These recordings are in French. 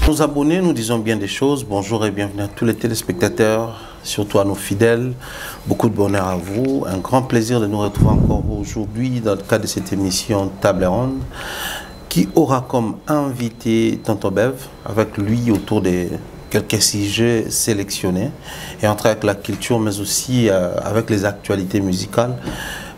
Nos abonnés, nous disons bien des choses. Bonjour et bienvenue à tous les téléspectateurs, surtout à nos fidèles. Beaucoup de bonheur à vous. Un grand plaisir de nous retrouver encore aujourd'hui dans le cadre de cette émission Table Ronde qui aura comme invité Tonton Bev avec lui autour des quelques sujets sélectionnés et entrer avec la culture mais aussi avec les actualités musicales.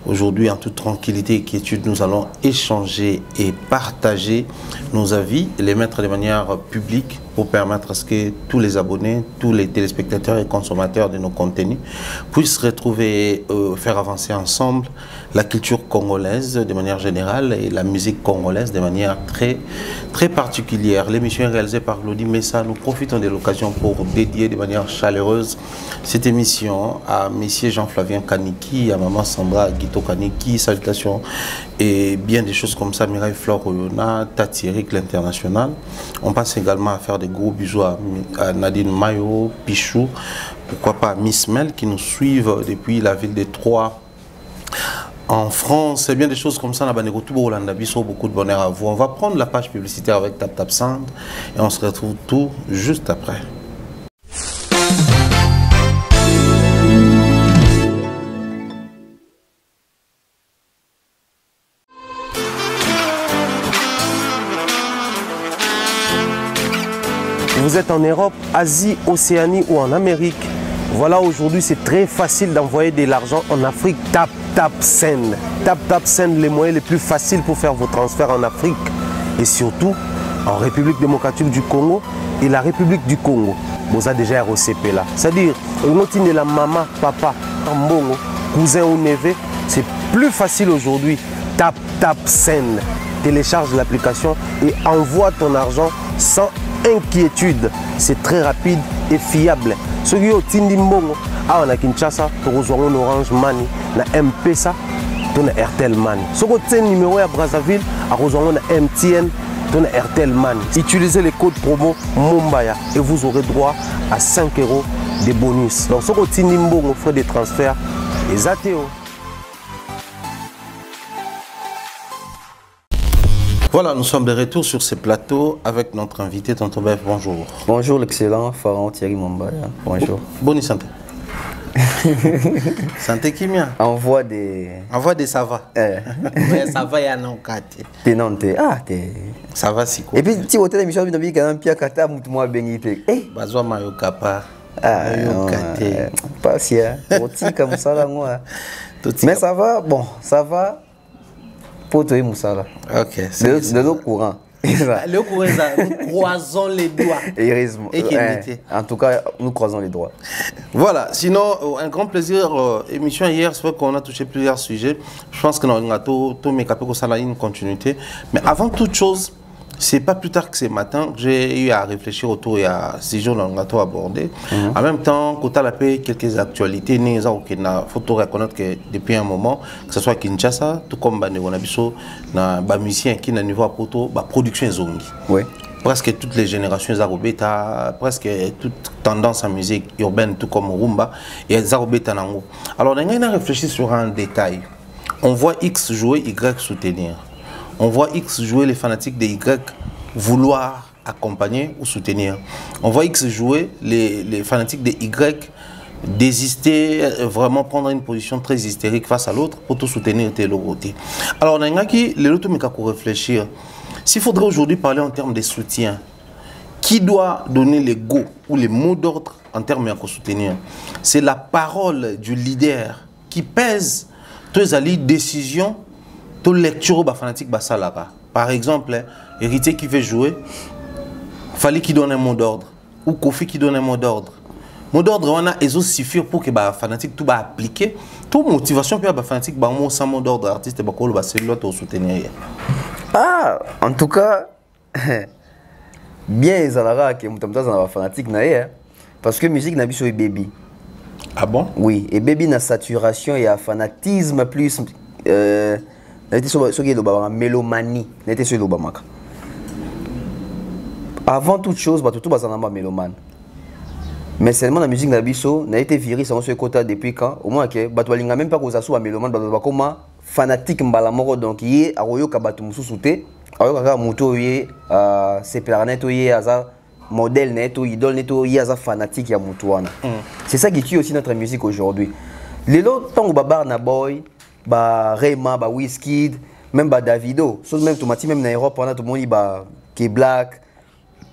Aujourd'hui, en toute tranquillité et quiétude, nous allons échanger et partager nos avis et les mettre de manière publique pour permettre à ce que tous les abonnés, tous les téléspectateurs et consommateurs de nos contenus puissent retrouver, faire avancer ensemble la culture congolaise de manière générale et la musique congolaise de manière très particulière. L'émission est réalisée par Claudie Messa. Nous profitons de l'occasion pour dédier de manière chaleureuse cette émission à Messieurs Jean-Flavien Kaniki, à Maman Sandra Guito Kaniki, salutations et bien des choses comme ça, Mireille Flore Oyona, Tati Eric l'International. On passe également à faire des gros bisous à Nadine Mayo, Pichou, pourquoi pas à Miss Mel qui nous suivent depuis la ville de Troyes en France. C'est bien des choses comme ça. On a beaucoup de bonheur à vous. On va prendre la page publicitaire avec Tap Tap Sound et on se retrouve tout juste après. Vous êtes en Europe, Asie, Océanie ou en Amérique. Voilà, aujourd'hui c'est très facile d'envoyer de l'argent en Afrique. Tap Tap Send. Tap Tap Send, les moyens les plus faciles pour faire vos transferts en Afrique. Et surtout en République démocratique du Congo et la République du Congo. Vous avez déjà ROCP là. C'est-à-dire, on de la maman, papa, tambongo, cousin ou neveu. C'est plus facile aujourd'hui. Tap Tap Send. Télécharge l'application et envoie ton argent sans inquiétude. C'est très rapide et fiable. Ceux qui ont Tindi Mbongo, on a Kinshasa, on a Orange Money, on a M-Pesa, on a Airtel Money. Ceux qui ont un numéro à Brazzaville, on a MTN, on a Airtel Money. Utilisez les codes promo Mumbaya et vous aurez droit à 5 € de bonus. Donc ceux qui ont Tindi Mbongo, frais de transfert, les ATO. Voilà, nous sommes de retour sur ce plateau avec notre invité, Tonton Bev. Bonjour. Bonjour l'excellent Pharaon Thierry Mumbaya. Bonjour. Bonne santé. Santé qui mien. Envoie des ça va. Mais ça va, il y a non kate. T'es non, t'es. Ah, t'es. Ça va si quoi. Et puis, tu vois, l'émission de vie quand même, Pierre Kata, moi, bénité. Eh. Bazwa mayo kapa. Ah, kate. Pas si, hein. Petit comme ça, là, moi. Mais ça va, bon, ça va. Pour toi, Moussala. Ok. De l'eau courant. Le courant, nous croisons les doigts. Heureusement. En tout cas, nous croisons les doigts. Voilà, sinon, un grand plaisir. Émission hier, c'est vrai qu'on a touché plusieurs sujets. Je pense que nous avons tout mes capés une continuité. Mais avant toute chose, c'est pas plus tard que ce matin que j'ai eu à réfléchir autour. Il y a 6 jours, nous avons abordé. En même temps, quand on a quelques actualités, il faut reconnaître que depuis un moment, que ce soit Kinshasa, tout comme Banegonabiso, na musicien qui na niveau à poto, production zongi. Oui. Presque toutes les générations Zarobeta, presque toute tendance en musique urbaine, tout comme Rumba, et Zarobeta Nango. Alors, on a réfléchi sur un détail. On voit X jouer, Y soutenir. On voit X jouer, les fanatiques de Y vouloir accompagner ou soutenir. On voit X jouer, les fanatiques de Y désister, vraiment prendre une position très hystérique face à l'autre pour tout soutenir tel ou tel. Alors, on a qui les autres pour réfléchir. S'il faudrait aujourd'hui parler en termes de soutien, qui doit donner les go ou les mots d'ordre en termes de soutenir? C'est la parole du leader qui pèse toutes les décisions. Toute lecture au fanatique basalara. Par exemple, héritier qui veut jouer, fallait qu'il donne un mot d'ordre. Ou Kofi qui donne un mot d'ordre. Mot d'ordre, on a suffire pour que les fanatique tout va appliquer. Toute motivation pour les fanatique sans mot d'ordre, artiste va se soutenir. Ah, en tout cas, bien les alara qui sont dans fanatique parce que musique n'a pas sur baby. Ah bon? Oui, et baby na saturation et à fanatisme plus. Mélomanie, avant toute chose, tout le mélomane. Mais seulement la musique d'Abisso n'a été virée sur ce côté depuis quand? Au moins que Batwalinga même pas qu'on s'assoit à mélomane, comme fanatique mbalamoro donc il est à Royo Kabatu Moussouté, à Royo Kaka Mouto, c'est Pernet, modèle neto idole neto yaza fanatique ya mutuana. C'est ça qui tue aussi notre musique aujourd'hui. Les autres tant babar na boy, ba Rema, ba Wizkid, même ba Davido, sauf même tomati même na Europe on a tout le monde ba qui black,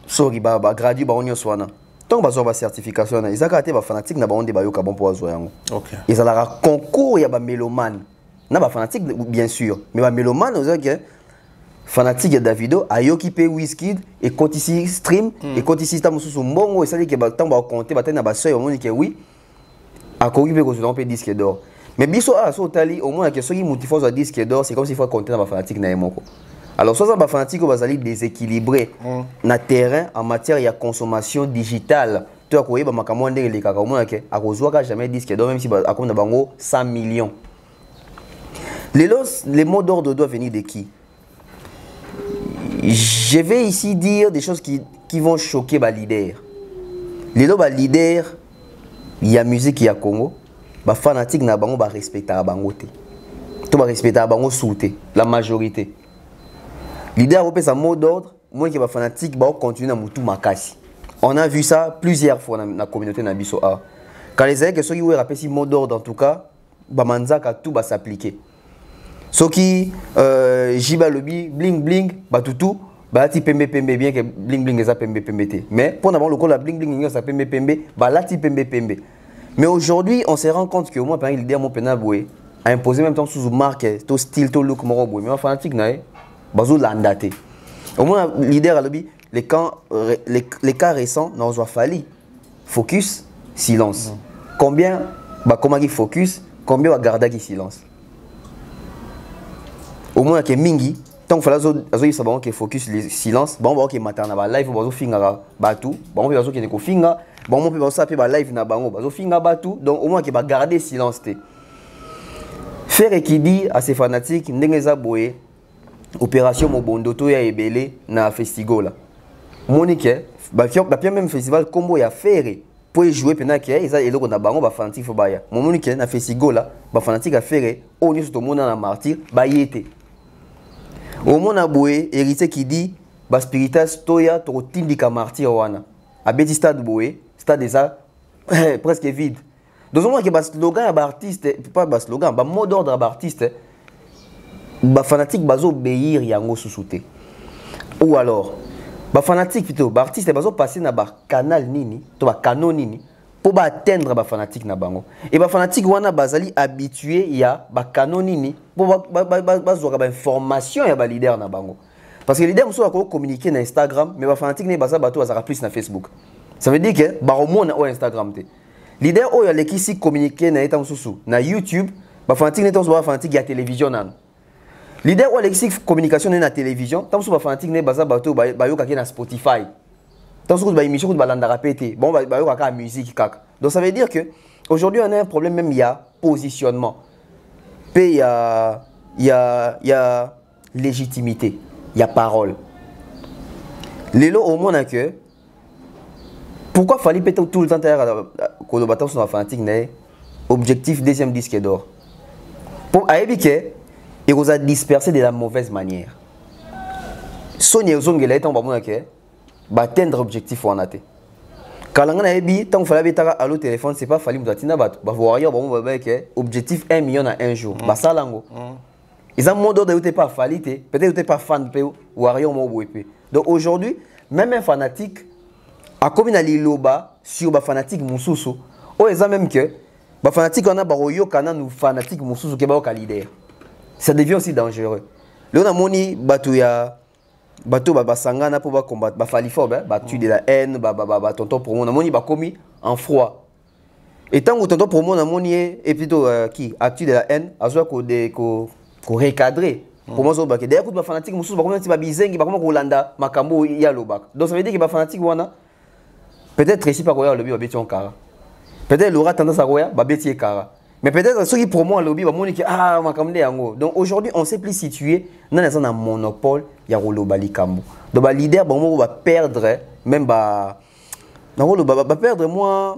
sorry ba gradu ba onyo swana. Tant ba zo ba certification na izaka te ba fanatique na ba onde ba yoka bon pour azo yango. OK. Ils ont la concours ya ba mélomane. Na ba fanatique bien sûr, mais ba mélomane ozaka fanatique de Davido ayoki pe Wizkid et quand ici stream et quand ici ta mususu mbongo et ça dit que ba temps ba compter ba tena ba sœur on dit que oui a corrigé que on peut disque d'or mais biso a so tali au moins que ceux qui motivent à disque d'or c'est comme s'il faut compter dans ba fanatique na emoko alors ça ba fanatique ba zali déséquilibré na terrain en matière de consommation digitale tu as koyeba makamwa ndenge le kaka au moins que a kozwa jamais disque d'or même si ba akonda bango 100 millions les mots d'ordre doivent venir de qui? Je vais ici dire des choses qui vont choquer les leaders. Les leaders, il y a musique qui a Congo, les fanatiques na bango ba respecter bango te. To ba respecter bango souté la majorité. Leader européen ça mot d'ordre, moi qui ba fanatique ba continuer na mutu makasi. On a vu ça plusieurs fois dans la communauté na biso a. Quand les que ceux qui ont rappelé si mot d'ordre en tout cas, ba manzaka tout va s'appliquer. Ce qui jiba lobby bling bling batutu balati pembe pembe bien que bling bling eza pembe pembe te mais pour d'abord le coup la bling bling ça pembe pembe balati pembe pembe mais aujourd'hui on se rend compte que au moins par exemple mon penaboué a imposé même temps sous marque to style to look moro boy mais fanatique nae bazo landate au moins leader à lobby les cas récents n'ont pas fallu focus silence combien bah comment il focus combien va garder qui silence au moins que mingi tant que fala zo ça bon que focus le silence bon bon que matana ba live bazo finga batu bon bazo que ko finga bon mon bazo saper ba live na bango bazo finga batu donc au moins que ba garder silence te faire qui dit à ces fanatiques ndengeza boye opération mobondo to ya ebele na festival là monique ba pia même festival combo ya faire pour jouer pendant que ils a eloko na bango ba fanatique fo baya monique na festival là ba fanatique a faire on est tout le monde na martyr ba yete. Au monde a boé héritier qui dit ba spiritas toya to tindika martyr wana abeti stade boé stade déjà presque vide donc moi que ba slogan ba artiste pas ba slogan ba mot d'ordre ba artiste ba fanatique bazo obéir yango susute ou alors ba fanatique plutôt ba artiste bazo passer na ba canal nini to ba canon nini pour ba atteindre ba fanatique na bango et ba fanatique wana bazali habitué ya ba canon nini pour ba zo ba information ya ba leader na bango parce que leader muso ko communiquer na Instagram mais ba fanatique ne baza bato bazaka plus na Facebook ça veut dire que ba romona au Instagram te leader o ya lekisi communiquer na eta mususu na YouTube ba fanatique ne to ba fanatique ya télévision nan leader o lekisi communication na télévision tant mususu ba fanatique ne baza bato ba yoka na Spotify. Dans ce cas, l'émission de balanda répéter. Bon, bah, la musique, caca. Donc ça veut dire que aujourd'hui on a un problème même il y a positionnement. Puis il y a légitimité, il y a parole. Les lots au monde que pourquoi fallait peut-être tout le temps que le bâton soit fanatique n'est objectif deuxième disque d'or. Pour éviter il vous a dispersé de la mauvaise manière. Sonia Zongela est en bas que atteindre objectif ou en athée. Quand on a dit tant qu'il fallait être à l'autre téléphone, c'est pas fallu me dire bah voir bon objectif 1 million à un jour. Bah ça lango. Ils ont mode de pas fallu peut-être pas fan de warrior mo boepé. Donc aujourd'hui, même un fanatique a comme une liloba sur ba fanatique mususu. Oh ils ont même que ba fanatique on a ba royo kana nous fanatique mususu ke ba ka leader. Ça devient aussi dangereux. Là on a moni batuya bato basangana pour combattre ba fali fort ba tu de la haine ba tonton pour mon amoni ba commis en froid et tant que tonton pour mon amoni et plutôt qui actu de la haine azoa ko recadrer pour moi zo ba que derrière ba fanatique mususu ba comme ba bizengi ba comme ko landa makambo ya lobak donc ça veut dire que ba fanatique wana peut-être ici pas koya lobi ba beti on kara peut-être il aura tendance à koya ba beti kara mais peut-être ceux qui promo lobby ba moni que ah makamde yango donc aujourd'hui on s'est plus situé dans un monopole ya roloba likambo donc ba leader bon va perdre même ba ba perdre moi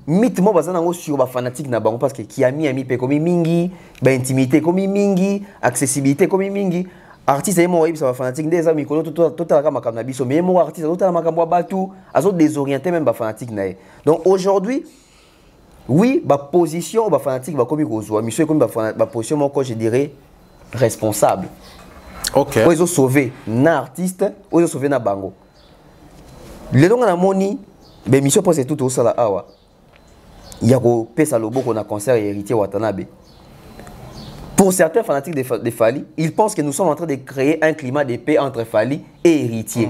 mythe moi bazana ngo sur ba fanatique na bango parce que qui ami pe comme mingi ba intimité comme mingi accessibilité comme mingi artiste est moi ça va fanatique des amis ko tout la makambo na biso mais moi artiste tout la makambo batu azo désorienter même ba fanatique nae. Donc aujourd'hui oui ba position ba fanatique ba komi kozwa monsieur comme ba position moi je dirais responsable. OK. Ils ont sauvé na artiste, ils ont sauvé na bango. Les gens na moni be mission pour c'est tout au sala awa. Il y a ko pesa loboko na concert héritier Watanabe. Pour certains fanatiques de Fally, ils pensent que nous sommes en train de créer un climat de paix entre Fally et héritier.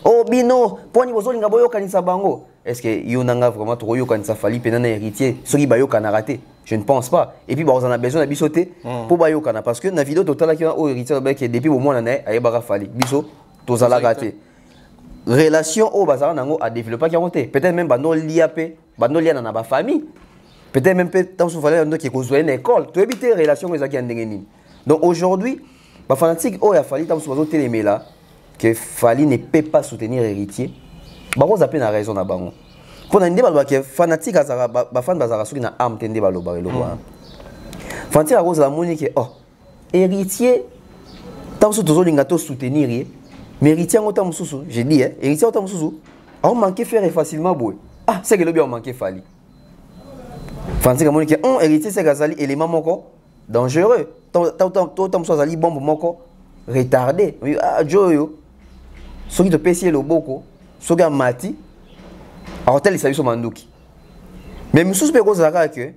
Oh bino, poni bozo linga boyo kanisa bango. Est-ce que yonanga vraiment trop yo kanisa Fally penana héritier, soki bayo kana raté? Je ne pense pas. Et puis bah on a besoin de bisoter pour bayo kana parce que na vidéo totale qui au héritier que depuis au moins l'année aye bara Fally. Biso tozala raté. Relation au bazar nango a développé qui a monté. Peut-être même bano liapé, bano lia na ba famille. Peut-être même tant qu'il fallait qui cause une école, tu éviter relation avec les gens. Donc aujourd'hui, les fanatiques, il a fallu tant que télémé là que Fally ne peut pas soutenir héritier. Bah on a peine raison na bango. Pour un débat que fanatique azara ba fan bazara souki na âme tende ba lo ba lo. Fanatique a cause la moni que oh héritier tant que toujours linga to soutenir mais héritier en tant mususu, j'ai dit héritier en tant mususu, on manquait faire facilement boy. Ah c'est que le bien on manquait Fally. Fanatique amoni que un héritier c'est gazali élément moko dangereux. Tant soit bombe moko retardé. Ah joyo. Ce qui te pèse le boko, ce qui mati. Alors tel salut sur manduki. Mais monsieur pe kozaka que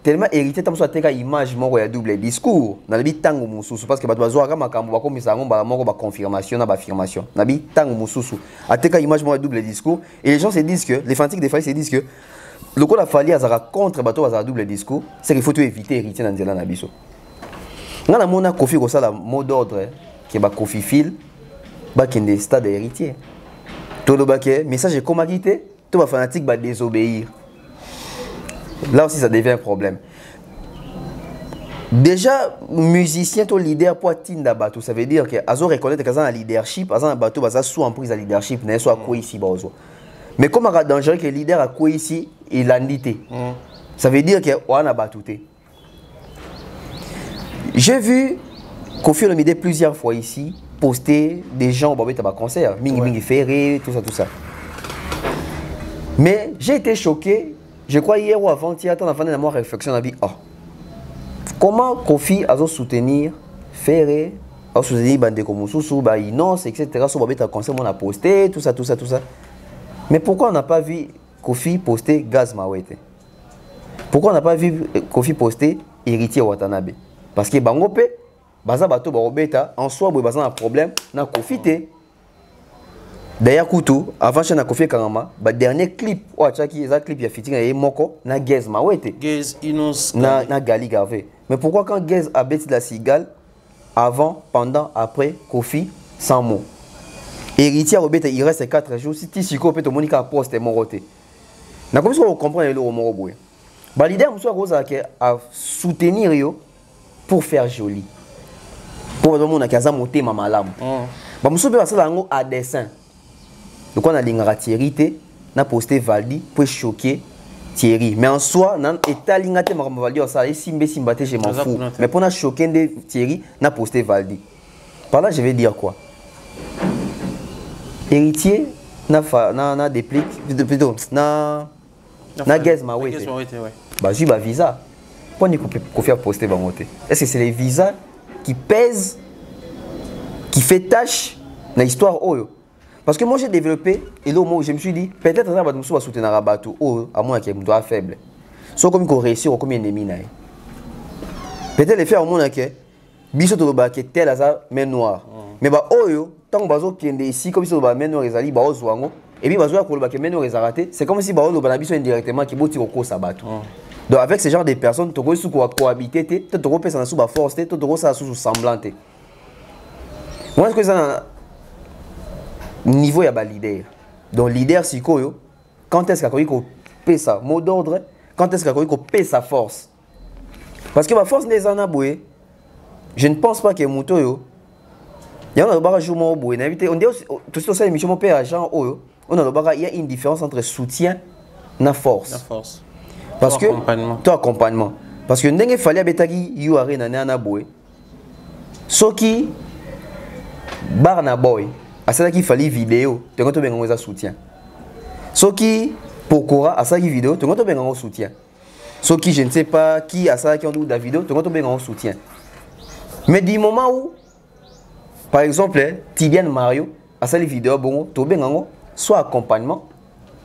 tellement héritier tant soit teka image moko ya double discours. Na bi tango mususu parce que bato bazwaka makambo ba komisa ngo ba moko ba confirmation na ba affirmation. Na bi tango mususu. Ateka image moko ya double discours et les gens se disent que les fanatiques des Fally se disent que le coup la Fally azara contre bateau azara double discours, c'est qu'il faut éviter héritier dans nzela na biso. Ngana mona Kofi ko sala mot d'ordre que ba Kofi fil ba kende stade héritier. To lo ba ke message est comment quitter, to ba fanatique ba désobéir. Là aussi ça devient un problème. Déjà musicien to leader pour tinda bateau, ça veut dire que azo reconnaître que ça un leadership, azan bateau ba sous emprise à leadership, na soit quoi ici bazo. Mais comme il y a dangereux que le leader a quoi ici, il a ndité. Ça veut dire qu'on a batouté. J'ai vu Kofi Olomide plusieurs fois ici poster des gens au Babé Tabac concert, Mingi Ferré, tout ça. Mais j'ai été choqué, je crois hier ou avant-hier, on a fait une réflexion, on a dit, oh, comment Kofi a soutenir Ferré, a soutenir Bandeko Moussoussou, Inos, etc. Sur Babé Tabac concert, on a posté, tout ça. Mais pourquoi on n'a pas vu Kofi poster Gaz Mawete? Pourquoi on n'a pas vu Kofi poster héritier Watanabe? Parce que Bangope, Baza Bato Barobeta, en soi, il y a un problème, na Kofi te. D'ailleurs, Koutou, avant que na Kofi Karama, le dernier clip, il y a un clip qui a fitting Moko, na Gaz Mawete. Gaz Inos. Na Gali Garvey. Mais pourquoi quand Gaz a bêti la cigale, avant, pendant, après, Kofi, sans mots? Héritier Robert, il reste 4 jours. Si tu peux te montrer à poste, moroté. Na comme ça on comprend le moroboy. Bah l'idée c'est à soutenir yo pour faire joli. Pour le monde qui a monté ma malam. Bah monsieur be ça lango à dessin. Donc on a lingara Thierry na posté Valdi pour choquer Thierry. Mais en soi nan état lingate ma Valdi ça et simbe simbate je m'en fous. Mais pour na choquer de Thierry na posté Valdi. Par là je vais dire quoi? Héritier na déplique plutôt na Gaz Mawete. Bah j'ai ba visa. Pourquoi ni Kofi a posté bangote? Est-ce que c'est les visas qui pèsent, qui fait tâche dans l'histoire oyo? Parce que moi j'ai développé et là je me suis dit peut-être ça va nous soutenir à bateau oyo à moins qu'il soit faible. Sauf comme qu'on réussit ou comme ennemi naï. Peut-être les faire au monde que biso to ba que tel azar main noire. Mais bah oyo tant bazo kende ici comme si ba main noire ezali ba ozwango et puis bazo ko ba que main noire ezaraté, c'est comme si ba ozo ba biso indirectement qui boti ko sa bateau. Donc avec ce genre de personnes to ko su ko cohabiter te to ko pesa na sous ba force te to ko sa sous semblante. Moi est-ce que ça niveau ya ba leader. Donc leader sikoyo quand est-ce qu'il ko pesa mot d'ordre, quand est-ce qu'il ko pesa force? Parce que ma force les anaboué. Je ne pense pas que Moutoyo. Il y a un jour on dit tout ça émission mon père agent on a il y a une différence entre soutien et force. Parce que toi accompagnement. Parce que ndenge fallait betagi you are na na boy. Soki Barna Boy, à ça qu'il fallait vidéo, tu as un soutien. Ce qui, pourquoi, à ça qui vidéo, tu as un soutien. Ce qui, je ne sais pas, qui a ça qui ont de vidéo, tu as un soutien. Mais du moment où, par exemple, Tidiane Mario, à ça les vidéos, bon, tu as soit accompagnement,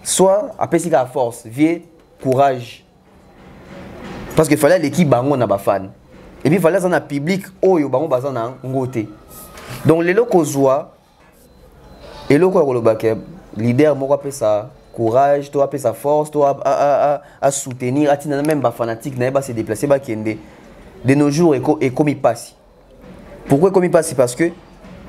soit après si la force, vieux courage. Parce qu'il fallait l'équipe bango na ba fan. Et puis il fallait un public oh yo bango bazana ngoté. Donc les locaux zoa et locaux rolobake leader moko appelle ça courage, toi appelle ça force, toi à soutenir, atina même ba fanatique na ba se déplacer ba kende. De nos jours et comme il passe. Pourquoi comme il passe? Parce que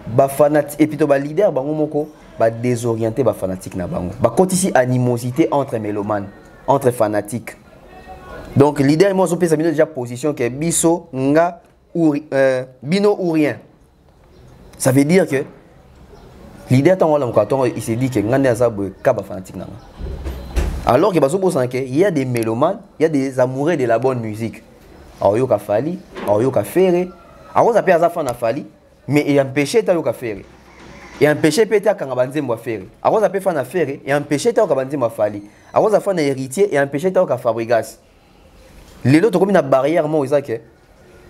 ba fanatique et puis to ba leader bango moko ba désorienter ba fanatique na bango. Ba compte ici animosité entre mélomanes, entre fanatiques. Donc leader moi je déjà position que biso nga ou bino ou rien. Ça veut dire que leader tant il s'est dit que ngane azab kaba fanatique nanga. Alors que baso bosanke il y a des mélomanes, il y a des amoureux de la bonne musique. Alors yo ka fali, alors yo ka faire, alors ça peut azafana na fali, mais il empêcher ta yo ka faire. Et empêcher peut-être quand banze mo faire. Alors ça peut faire na faire et empêcher ta ka banze mo fali. Alors ça fait na héritier et empêcher ta ka Fabregas. Les autres comme une barrière moi ils que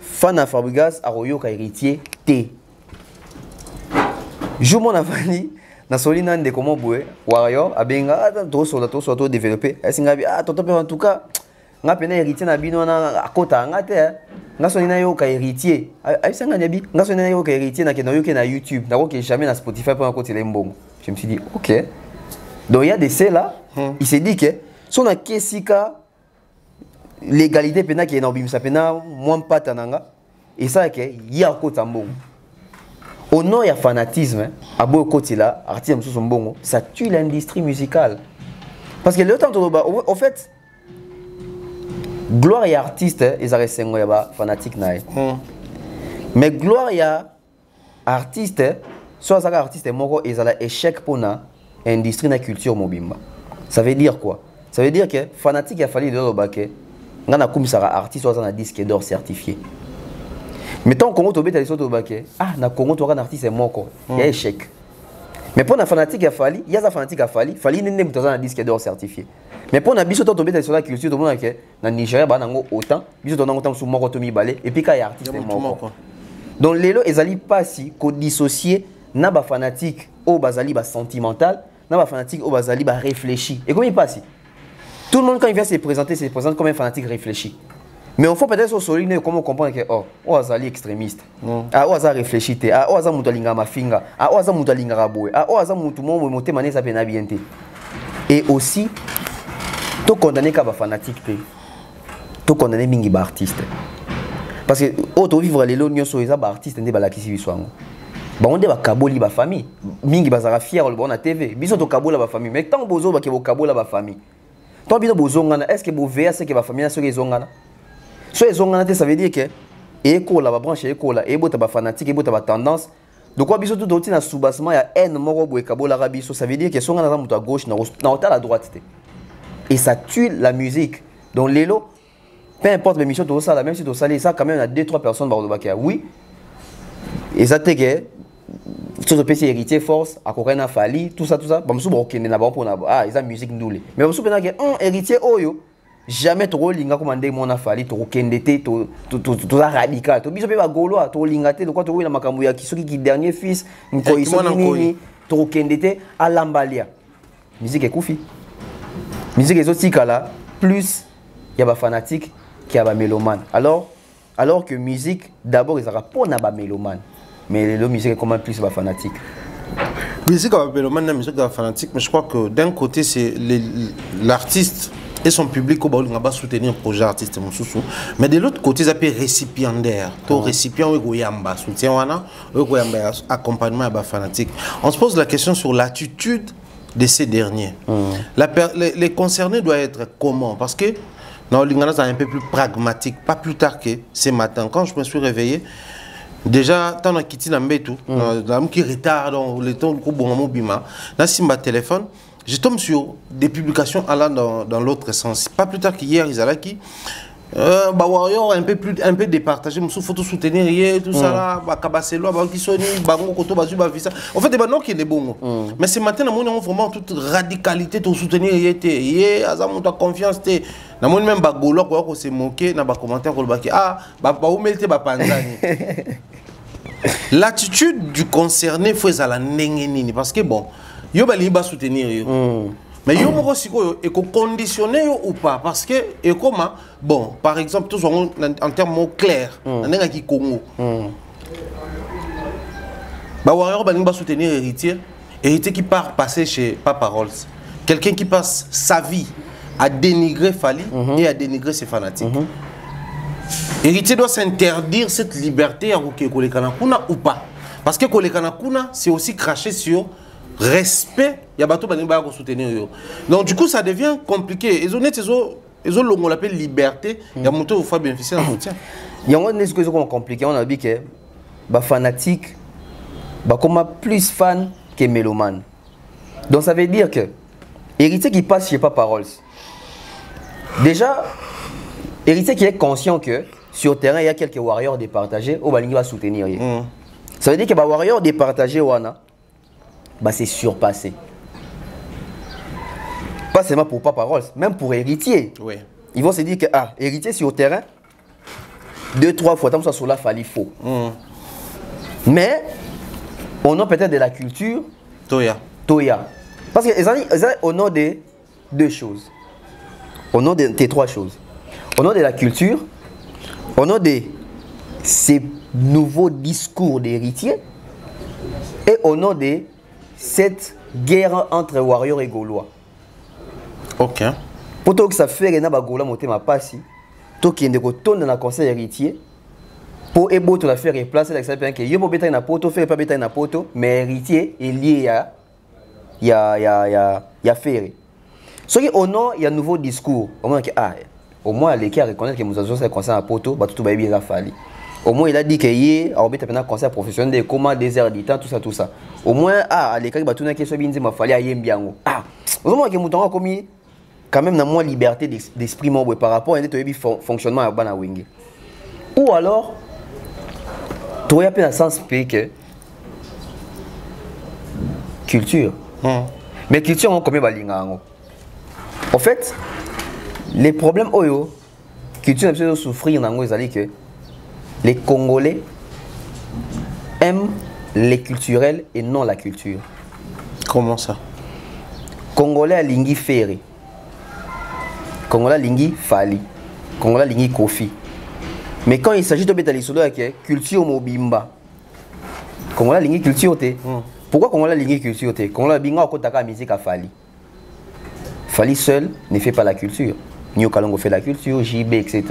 fan à Fabregas a royo ka héritier T. Jour mon avani na solina de comment boué warrior abenga to so développer est ngabi toto en tout cas nga pena héritier na bino na akota nga te nga solina yo ka héritier ai sanga nyabi nga solina yo ka héritier na kena yo ke na YouTube na ko ke jamais na Spotify pour côté les mbongo. Je me suis dit OK. Donc il y a des c'est là, il s'est dit que son a kesika l'égalité pena qui est dans bimsa pena moins pas tananga et ça que y a côté mbongo. Au nom il y a fanatisme à beau côté là artiste sous son bongo, ça tue l'industrie musicale. Parce que le temps en fait gloire et artiste ils arrêtent sengo ya ba fanatique nae. Mais gloire ya artiste soit ça artiste moko ils ala échec pour na industrie na culture mobimba. Ça veut dire quoi? Ça veut dire que fanatique a fallu de l'obake. Ngana comme ça artiste soit un disque d'or certifié. Mais tant Congo to beta les autres obake. Ah na Congo to un artiste moko. Il y a échec. Mais pour na fanatique a fallu, il y a ça fanatique a fallu nende mutaza un disque d'or certifié. Mais pour na biso to beta sur la culture to mona ke na Nigeria ba nango autant, biso to nango tam sou moko to mi balé et puis ka y artiste moko. Donc lelo ezali pasi ko dissocier na ba fanatique au bazali ba sentimental, na ba fanatique au bazali ba réfléchi. Et comment il passe? Tout le monde quand il vient se présente comme un fanatique réfléchi. Mais on faut peut-être au solide comment comprendre que oh azali extrémiste. Ah oh azali réfléchi te. Ah oh azali mutalinga mafinga. Ah oh azali mutalinga raboé. Ah oh azali mutu mo monter mané ça pena bien te. Et aussi to condamner ka ba fanatique te. To condamner mingi ba artiste. Parce que auto vivre les lois nyonso eza ba artiste ndé ba lakisi biswango. Ba onde ba kaboli ba famille. Mingi bazara fier le bon à TV. Biso to kabola ba famille. Mais tant bozo ba ke bo kabola ba famille. Tant bino bozongana est-ce que bo veya c'est que ba famille na so ezongana? So ezongana ça veut dire que école ba branche école et bota ba fanatique et bota ba tendance. Donc quoi biso tout d'autres na soubassement ya haine moko bo kabola rabiso ça veut dire que songana za muto à gauche na à droite. Et ça tue la musique. Donc lelo peu importe l'émission tout ça la même si tout ça ça quand même on a 2-3 personnes ba bakia. Oui. Et ça te que sur le PC héritier force à Corena Fali tout ça bamsou brokende na ba pour na ils a musique ndoulé. Mais bamsou pena que héritier oyo jamais trop linga commandé mon afali to kendete to radical to biso pe ba gaulois to lingate de quoi to na makambo ya kisoki ki dernier fils nkoiso nini to kendete à lambalia musique ekufi musique exotique là plus il y a ba fanatique qui a ba mélomane alors que musique d'abord ils a pour na ba mélomane mais le musique est comment plus ba fanatique musique ba mélomane na musique ba fanatique mais je crois que d'un côté c'est l'artiste et son public au va soutenir un projet artiste mais de l'autre côté ça peut récipiendaire tout récipient goyamba soutien wana goyamba accompagnement à fanatique. On se pose la question sur l'attitude de ces derniers. Les concernés doivent être comment? Parce que dans l'Ingana c'est un peu plus pragmatique, pas plus tard que ce matin quand je me suis réveillé. Déjà, tant on a quitté l'ambetou, qui retard dans le temps du bon bima, là si ma téléphone, je tombe sur des publications allant dans l'autre sens. Pas plus tard qu'hier, ils allaient qui Bah warrior un peu départagé, il faut tout soutenir tout ça là, bah kabaselo, bah qui soni, bango koto bazu ba visa. En fait, bah non qui est bon. Mais ce matin on a vraiment toute radicalité tout soutenir azam ta confiance té. Na mon même ba golo ko se moquer na ba commentaire ko ba bah ou melte ba panzani. L'attitude du concerné faut la nengeni parce que bon, yo ba li ba soutenir yo. Mais il y a conditionné ou pas parce que et comment bon par exemple tous en termes clairs on est qui Congo bah warrior va soutenir héritier qui part passer chez Papa Rolls, quelqu'un qui passe sa vie à dénigrer Fally et à dénigrer ses fanatiques. Héritier doit s'interdire cette liberté à Kolekanakuna ou pas parce que Kolekanakuna c'est aussi cracher sur respect, il y a bateau banimba pour soutenir. Donc du coup ça devient compliqué. Ils ont on l'appelle liberté, il y a monté au fois bénéficier d'un soutien. Il y a des choses compliquées, on a dit que les fanatiques sont plus fans que mélomanes. Donc ça veut dire que héritier qui passe chez Papa Rolls, déjà héritier qui est conscient que sur le terrain il y a quelques warriors départagés au Balingi va soutenir. Ça veut dire que les warriors départagés bah c'est surpassé. Pas seulement pour Papa Rolls, même pour héritier. Oui. Ils vont se dire que héritier sur le terrain, 2-3 fois, tant que ça sur la Fally faux. Mais on a peut-être de la culture. Toya. Parce que au nom de deux choses. Au nom de trois choses. Au nom de la culture, au nom de ces nouveaux discours d'héritiers et au nom de cette guerre entre warriors et gaulois. Ok. Pour que ça fait que les gaulois montent ma passe, tout qui est dans le conseil héritier, pour ébauer la faire replacer l'exemple que yo beta na poto fait pas beta na poto, mais héritier est lié à faire. Ce qui au nom il y a un nouveau discours. Au moins les qui reconnaître que nous avons un conseil à poto, bah tout va bien Fally. Au moins il a dit que hier on met un conseil professionnel de comment désert du temps tout ça. Au moins les cas batuna qui sont bien dit m'a Fally ayer bien. Au moins que mouton a commis quand même moins liberté d'esprit mon par rapport à un fonctionnement à bana wing. Ou alors tu as un sens que culture. Mais culture on combien balinga. En fait, les problèmes oyo culture peut souffrir dans que les Congolais aiment les culturels et non la culture. Comment ça? Congolais a lingi ferré. Congolais a lingi Fally. Congolais a lingi Kofi. Mais quand il s'agit de mettre les soldats qui culture mobimba. Congolais a lingi culture te. Pourquoi Congolais a lingi culture te? Congolais a binga okotaka musique à Fally. Fally seul ne fait pas la culture. Nyo Kalongo fait la culture, JB, etc.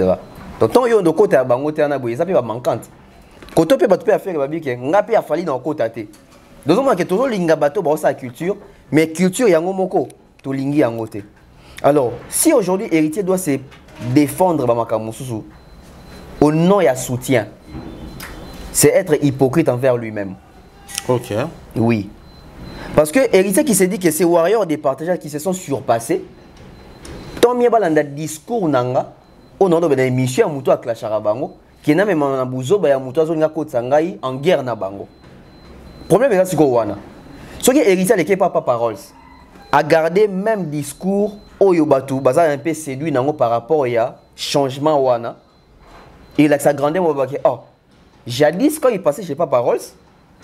Donc tant yon de côté à bango te anaboye, ça peut pas manquante. Koto pe batu pe affaire babi ke ngapi a Fally dans côté te. Donc on que toujours linga bato ba sa culture, mais culture yango moko to lingi yango te. Alors, si aujourd'hui héritier doit se défendre ba makamususu au nom et soutien, c'est être hypocrite envers lui-même. Ok. Oui. Parce que héritier qui se dit que ces warriors des partageurs qui se sont surpassés, tant mieux balanda discours nanga, au nom de l'émission à Moutou à Klacharabango, qui n'a même un bouzo, bah, Moutou à Zonga Kotsangai en guerre na bango. Problème est là, c'est quoi? Ce qui est héritier de Papa Rolls a gardé même discours au Yobatu, baza un peu séduit par rapport à changement wana. Il a sa grandeur, jadis quand il passait chez Papa Rolls,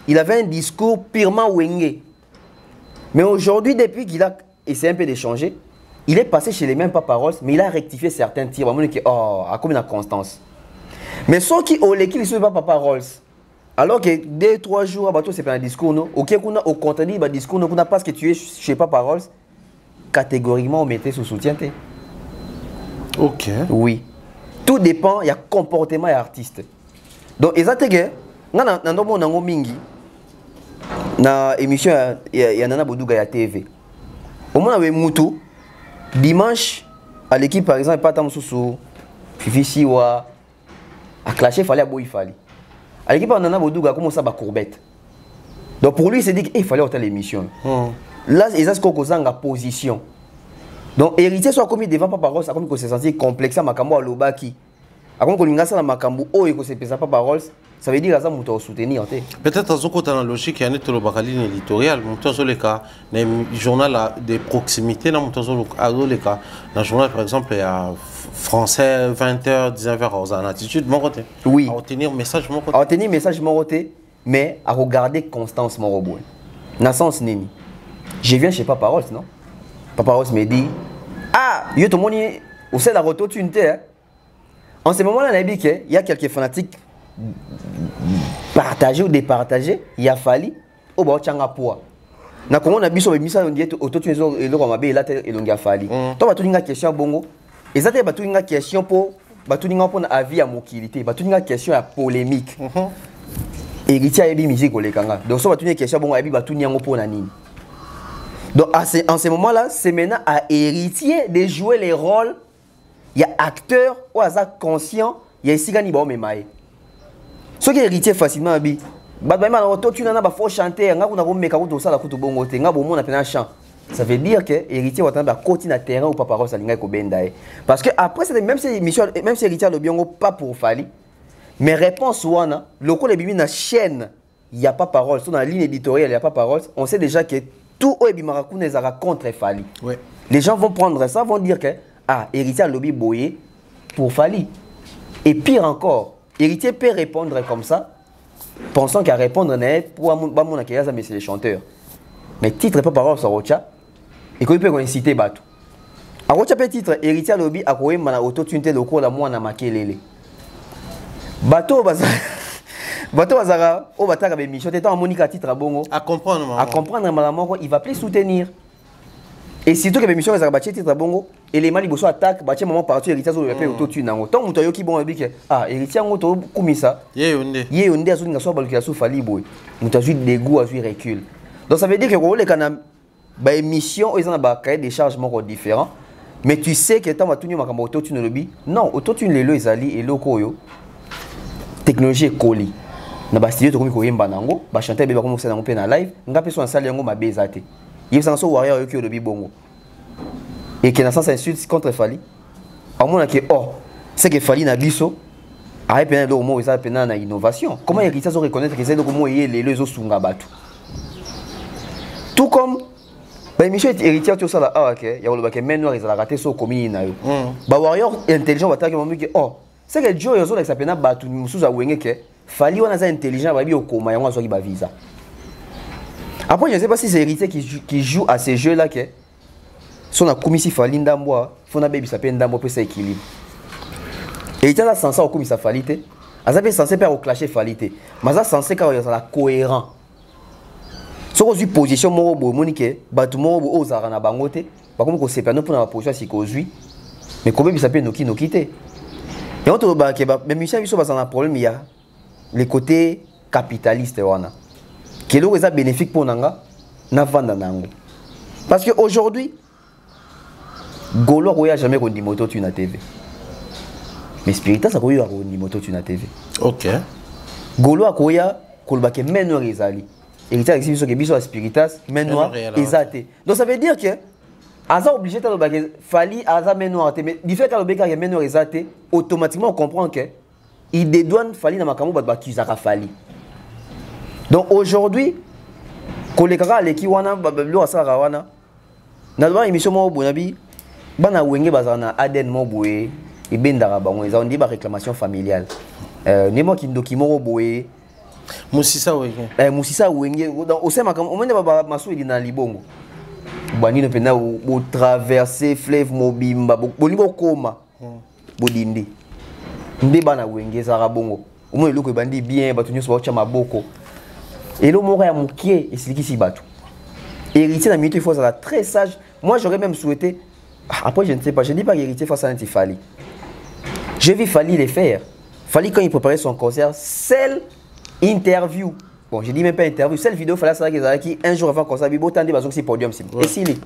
il avait un discours purement wengé. Mais aujourd'hui, depuis qu'il a essayé un peu d'échanger, il est passé chez les mêmes Papa Rolls, mais il a rectifié certains tirs. À combien de constance. Mais ceux qui ont l'équipe, ils ne sont pas Papa Rolls. Alors que 2-3 jours, c'est pas un discours, non? Au contraire, il discours, non, parce que tu es chez Papa Rolls, catégoriquement, on mettait sous soutien. Ok. Oui. Tout dépend, il y a comportement et artiste. Donc, exactement, dans mingi, dans l'émission, il y a Nana Bodouga à TV. Au moins, avec Moutou, dimanche, à l'équipe, par exemple, pas tant sous Fifi Siwa, à clasher, il fallait à Fally. À l'équipe, Nana Bodouga, comment ça, courbette. Donc, pour lui, il s'est dit qu'il fallait autant l'émission. Là, il y a ce qu'on a en position. Donc, héritier soit commis devant Papa Rolls, ça comme s'est senti complexe à Makambo à Lobaki. Avant qu'on ait ça dans Makambu, oh, et que c'est pas parole, ça veut dire que ça m'a soutenir. Peut-être dans une logique, il y a une ligne éditoriale, dans le journal de proximité, dans le journal, par exemple, il y a français 20h, 19h, en attitude, mon côté. Oui. À retenir message, mon côté. À retenir message, mon côté, mais à regarder Constance Moroboy. Dans le sens, Nini. Je viens chez Papa Rolls, non? Papa Rolls me dit, ah, yo tout le monde, vous savez la roto, tu ne en ce moment-là, il y a quelques fanatiques partagés ou départagés, il a fallu, oh, bah, tu as un poids. Na Congo, on a besoin de mise en diète, auto, tu es là, il a fallu. Toi, tu as une question, bongo. Et ça, tu as une question pour avis à mobilité, tu as une question à polémique. Héritier a une musique au Lekanga. Donc, ça, tu as une question, bongo, tu as une pour Nanine. Donc, en ce moment-là, c'est maintenant à héritier de jouer les rôles. Il y a acteur ou hasard conscient, il y a ici qui bon mais maï. Ce qui est héritier facilement abi. Bah bah auto tu n'as pas faut chanter, nga kuna bombe ka kuto sala kuto bongo te, nga bomo na pena chant. Ça veut dire que héritier va tamba côté na terrain ou pas parole ça linga ko benda. Parce que après c'est même si émission même si héritier le biongo pas pour Fali. Mais réponse wana, loko le bimi na chaîne, il y a pas parole, sur dans la ligne éditoriale il y a pas parole, on sait déjà que tout au bimaraku ne zara contre Fali. Ouais. Les gens vont prendre ça, vont dire que ah, héritier a lobby boyé pour Fali. Et pire encore, héritier peut répondre comme ça, pensant qu'à répondre n'est pour mon accueil, mais c'est les chanteurs. Mais titre pas parole sur Rocha, et qu'il peut inciter Batou. A Rocha peut titre, héritier a lobby à quoi mana auto-tunité le cours la moi na makelele. Bateau bazara, au bataka be mission, t'es en monica titre à bongo. À comprendre, malalement, il va plus soutenir. Et surtout que l'émission est à titre bongo, et les mali bosso attaque, bâti moment partout héritier sur le papier auto-tune nango. Tant muto yoki bon abike, ah héritier ngoto kumisa. Yéonde azu nga so baluki asu fali boy. Muto azu dégoût azu recul. Donc ça veut dire que le kana ba émission ils ont ba cahier des charges moko différents. Mais tu sais que tant matunyo makambo auto-tune lobby. Non, auto-tune lelo ezali et loko yo. Technologie coli. Na ba studio to komi ko yemba nango, ba chanter be ba komo nango pe na live, nga pe so en salle yango mabeza te. Il y a un warrior qui est le bongo. Et qui a un sens insulte contre Fali. À mon que oh, c'est que Fali n'a biso. A peine de mot ça peine na innovation. Comment il y a reconnaître que c'est donc moi les autres sunga batu. Tout comme bah Michel héritier tout ça là ah OK, il y a le bac maintenant ils ont raté so commune na yo. Bah warrior intelligent va taquer que oh, c'est que Joe yozo avec sa peine batu musuzu a wenge que Fali wana za intelligent va bi okoma yango so ki ba visa. Après, je ne sais pas si c'est héritier qui joue à ces jeux-là que si on a commis si Fali Ndamboa, il faut que ça s'appelle Ndamboa pour s'équilibrer. Et il y a censé au commis sa falité. Il est censé faire au clasher falité. Mais il est censé quand il y a cohérent. Si on a une position, Monique, Batumon, Ozarana Bangote, par contre, on ne sait pas pour la position si on joue. Mais comment il s'appelle Noki Nokite. Et on trouve que même Michel Bissot a un problème, il y a les côtés capitalistes. Qui est bénéfique pour Nanga, n'a vendre Nango. Parce qu'aujourd'hui, Golo n'a jamais rendu moto sur la TV. Mais Spiritas a rendu moto sur la TV. Ok. Golo a rendu menor ezali. Et il a dit que Spiritas menor ezate. Donc ça veut dire que Aza obligé de Fali Aza menor mais du fait que menor ezate, automatiquement on comprend que il dédouane Fali na makambo ba kizaka Fali. Donc aujourd'hui, quand les gars qui wana bablo asara wana, na ba émission mo bonabi, bana wenge bazana Aden mo boye, et bendara bango, ils ont dit ba réclamation familiale. Nemo ki ndokimo boye, Musisa wenge. Musisa wenge, au sein makam, au moins ba maso il na libongo. Bani no pena o traverser fleuve mobimba, bolibo koma. Bodindi. Nde bana wenge zara bongo. Au moins loko bandi bien, batunyo so cha maboko. Et le mot est mouqué et c'est qui s'y bat. Héritier d'un minute, il faut être très sage. Moi, j'aurais même souhaité. Après, je ne sais pas, je ne dis pas qu'héritier face à un Fali. Je vais Fali les faire. Fali, quand il préparait son concert, seule interview. Bon, je dis même pas interview, seule vidéo, Fali, c'est qui un jour avant le concert, il y a un podium. Et s'il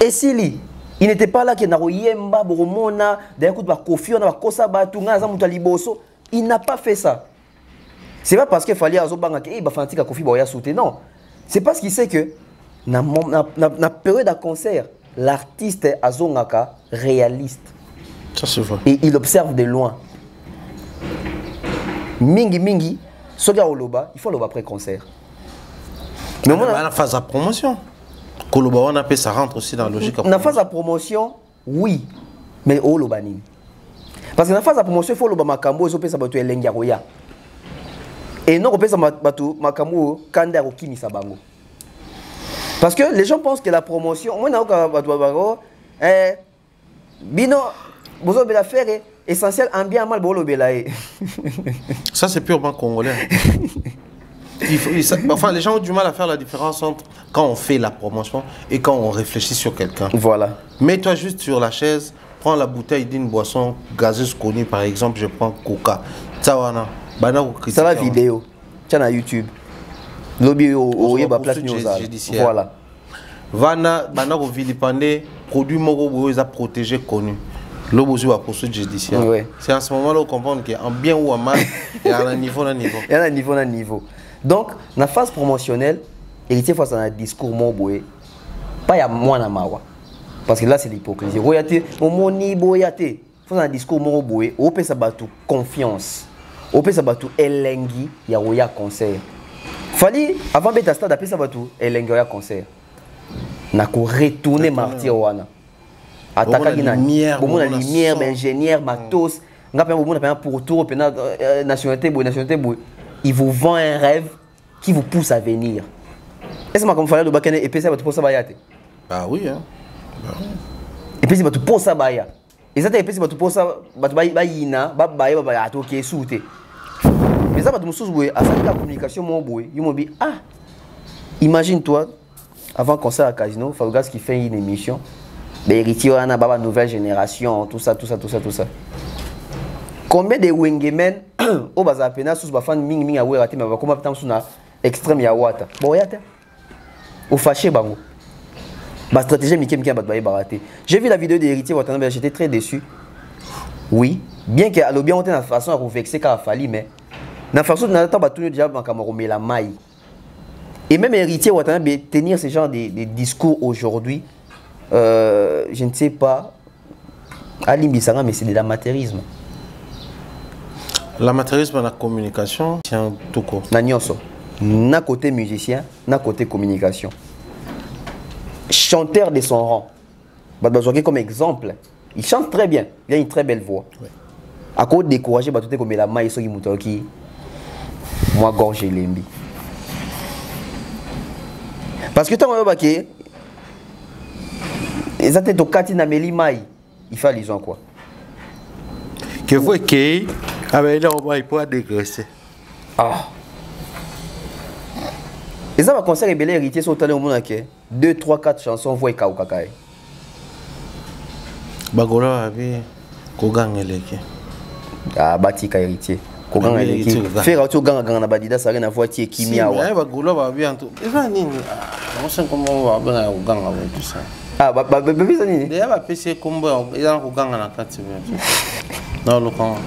et s'il il n'était pas là, qu'il n'a pas Boromona, d'un coup de Kofi, on a Kosa Batunga, Zamutaliboso. Il n'a pas fait ça. C'est pas parce qu'il fallait azobanga que il fantique à Kofi Boya sauter non. C'est parce qu'il sait que na période de concert, l'artiste azongaka réaliste. Ça se voit. Et il observe de loin. Mingi, soga oloba, il faut l'oba après concert. Mais on a la phase de promotion. Koloba, on appelle ça rentre aussi dans la logique. Dans la phase de promotion, oui. Mais oloba ni. Parce que dans la phase de promotion, il faut l'oba makambo, il faut ça batu elengi roya. Et non, on peut ça batu makambo kanda rokimi sabango. Parce que les gens pensent que la promotion, moi n'a batu bago, bino, bozo bela faire essentiel ambiant mal bolo belaé. Ça c'est purement congolais. Enfin, les gens ont du mal à faire la différence entre quand on fait la promotion et quand on réfléchit sur quelqu'un. Voilà. Mets-toi juste sur la chaise, prends la bouteille d'une boisson gazeuse connue, par exemple, je prends Coca. Ça la vidéo. Tiens, à YouTube. Lobby au Yeba Place News. Voilà. Vana, Banako Vilipande, produit Moro est protégé connu. L'objet à poursuite judiciaire. C'est en ce moment-là qu'on comprend qu'en bien ou en mal, il y a un niveau, un niveau. Il y a un niveau. Donc, dans la phase promotionnelle, héritier face à un discours moboué, pas ya mwana mawa. Parce que là, c'est l'hypocrisie. Royate, momoni boyate. Face à un discours moboué, on peut s'abattre confiance. On peut s'abattre elengi, ya roya concert. Fali, avant bêta stade, après s'abattre elengi ya concert. N'a qu'à retourner martyr wana. Attaquer la lumière, ingénieur, matos, pour retour, nationalité, il vous vend un rêve qui vous pousse à venir. Est-ce que comme fallait le bakane et puis ça va te poser bayate? Ah oui hein. Et puis ça va te poser baya. Et ça et puis ça va te poser bayina, baya to qui est souté. Mais ça va te mousser jouer à la communication mon boy, il m'a dit ah imagine-toi avant concert à Casino, Faugas qui fait une émission. Les héritiers, on a une nouvelle génération, tout ça. Combien de Wengemen au Bazapena sous Bafan Ming à Werati, mais comment tant sous extrême Yawata? Bon, y'a au fâché, bango. Ma stratégie, baraté. J'ai vu la vidéo des héritiers, j'étais très déçu. Oui, bien qu'à l'objet, on a une façon à vous vexer quand il fallait, mais la façon de n'attendre tout le diable en Cameroun, la maille. Et même héritiers, on a tenir ce genre de discours aujourd'hui. Je ne sais pas, Alimbisanga, mais c'est de l'amateurisme. L'amateurisme dans la communication, c'est un tout court. Na côté musicien, na côté communication. Chanteur de son rang. Comme exemple, il chante très bien, il a une très belle voix. Oui. À cause de décourager, tout comme la maille, moi, gorge et lembi. Parce que tant que ils étaient au quartier d'Amélie Maï. Il fait allusion quoi? Que vous qui avec là on va y pouvoir dégraisser. Ah. Et ça va concert et belé héritier sur le monde qui 2, 3, 4 chansons voix ka kakaï. Bagola avait Kogang eleki. Ah bati ka héritier. Kogang eleki. Faire auto gang na badida ça rien à voir tie kimia wa. Si bagola va bien tout. Et va nini? On sait comment on va bien au gang avec tout ça. Ah, bébé, ça n'est pas PC combo, il a un gang à la carte. Non, le camp.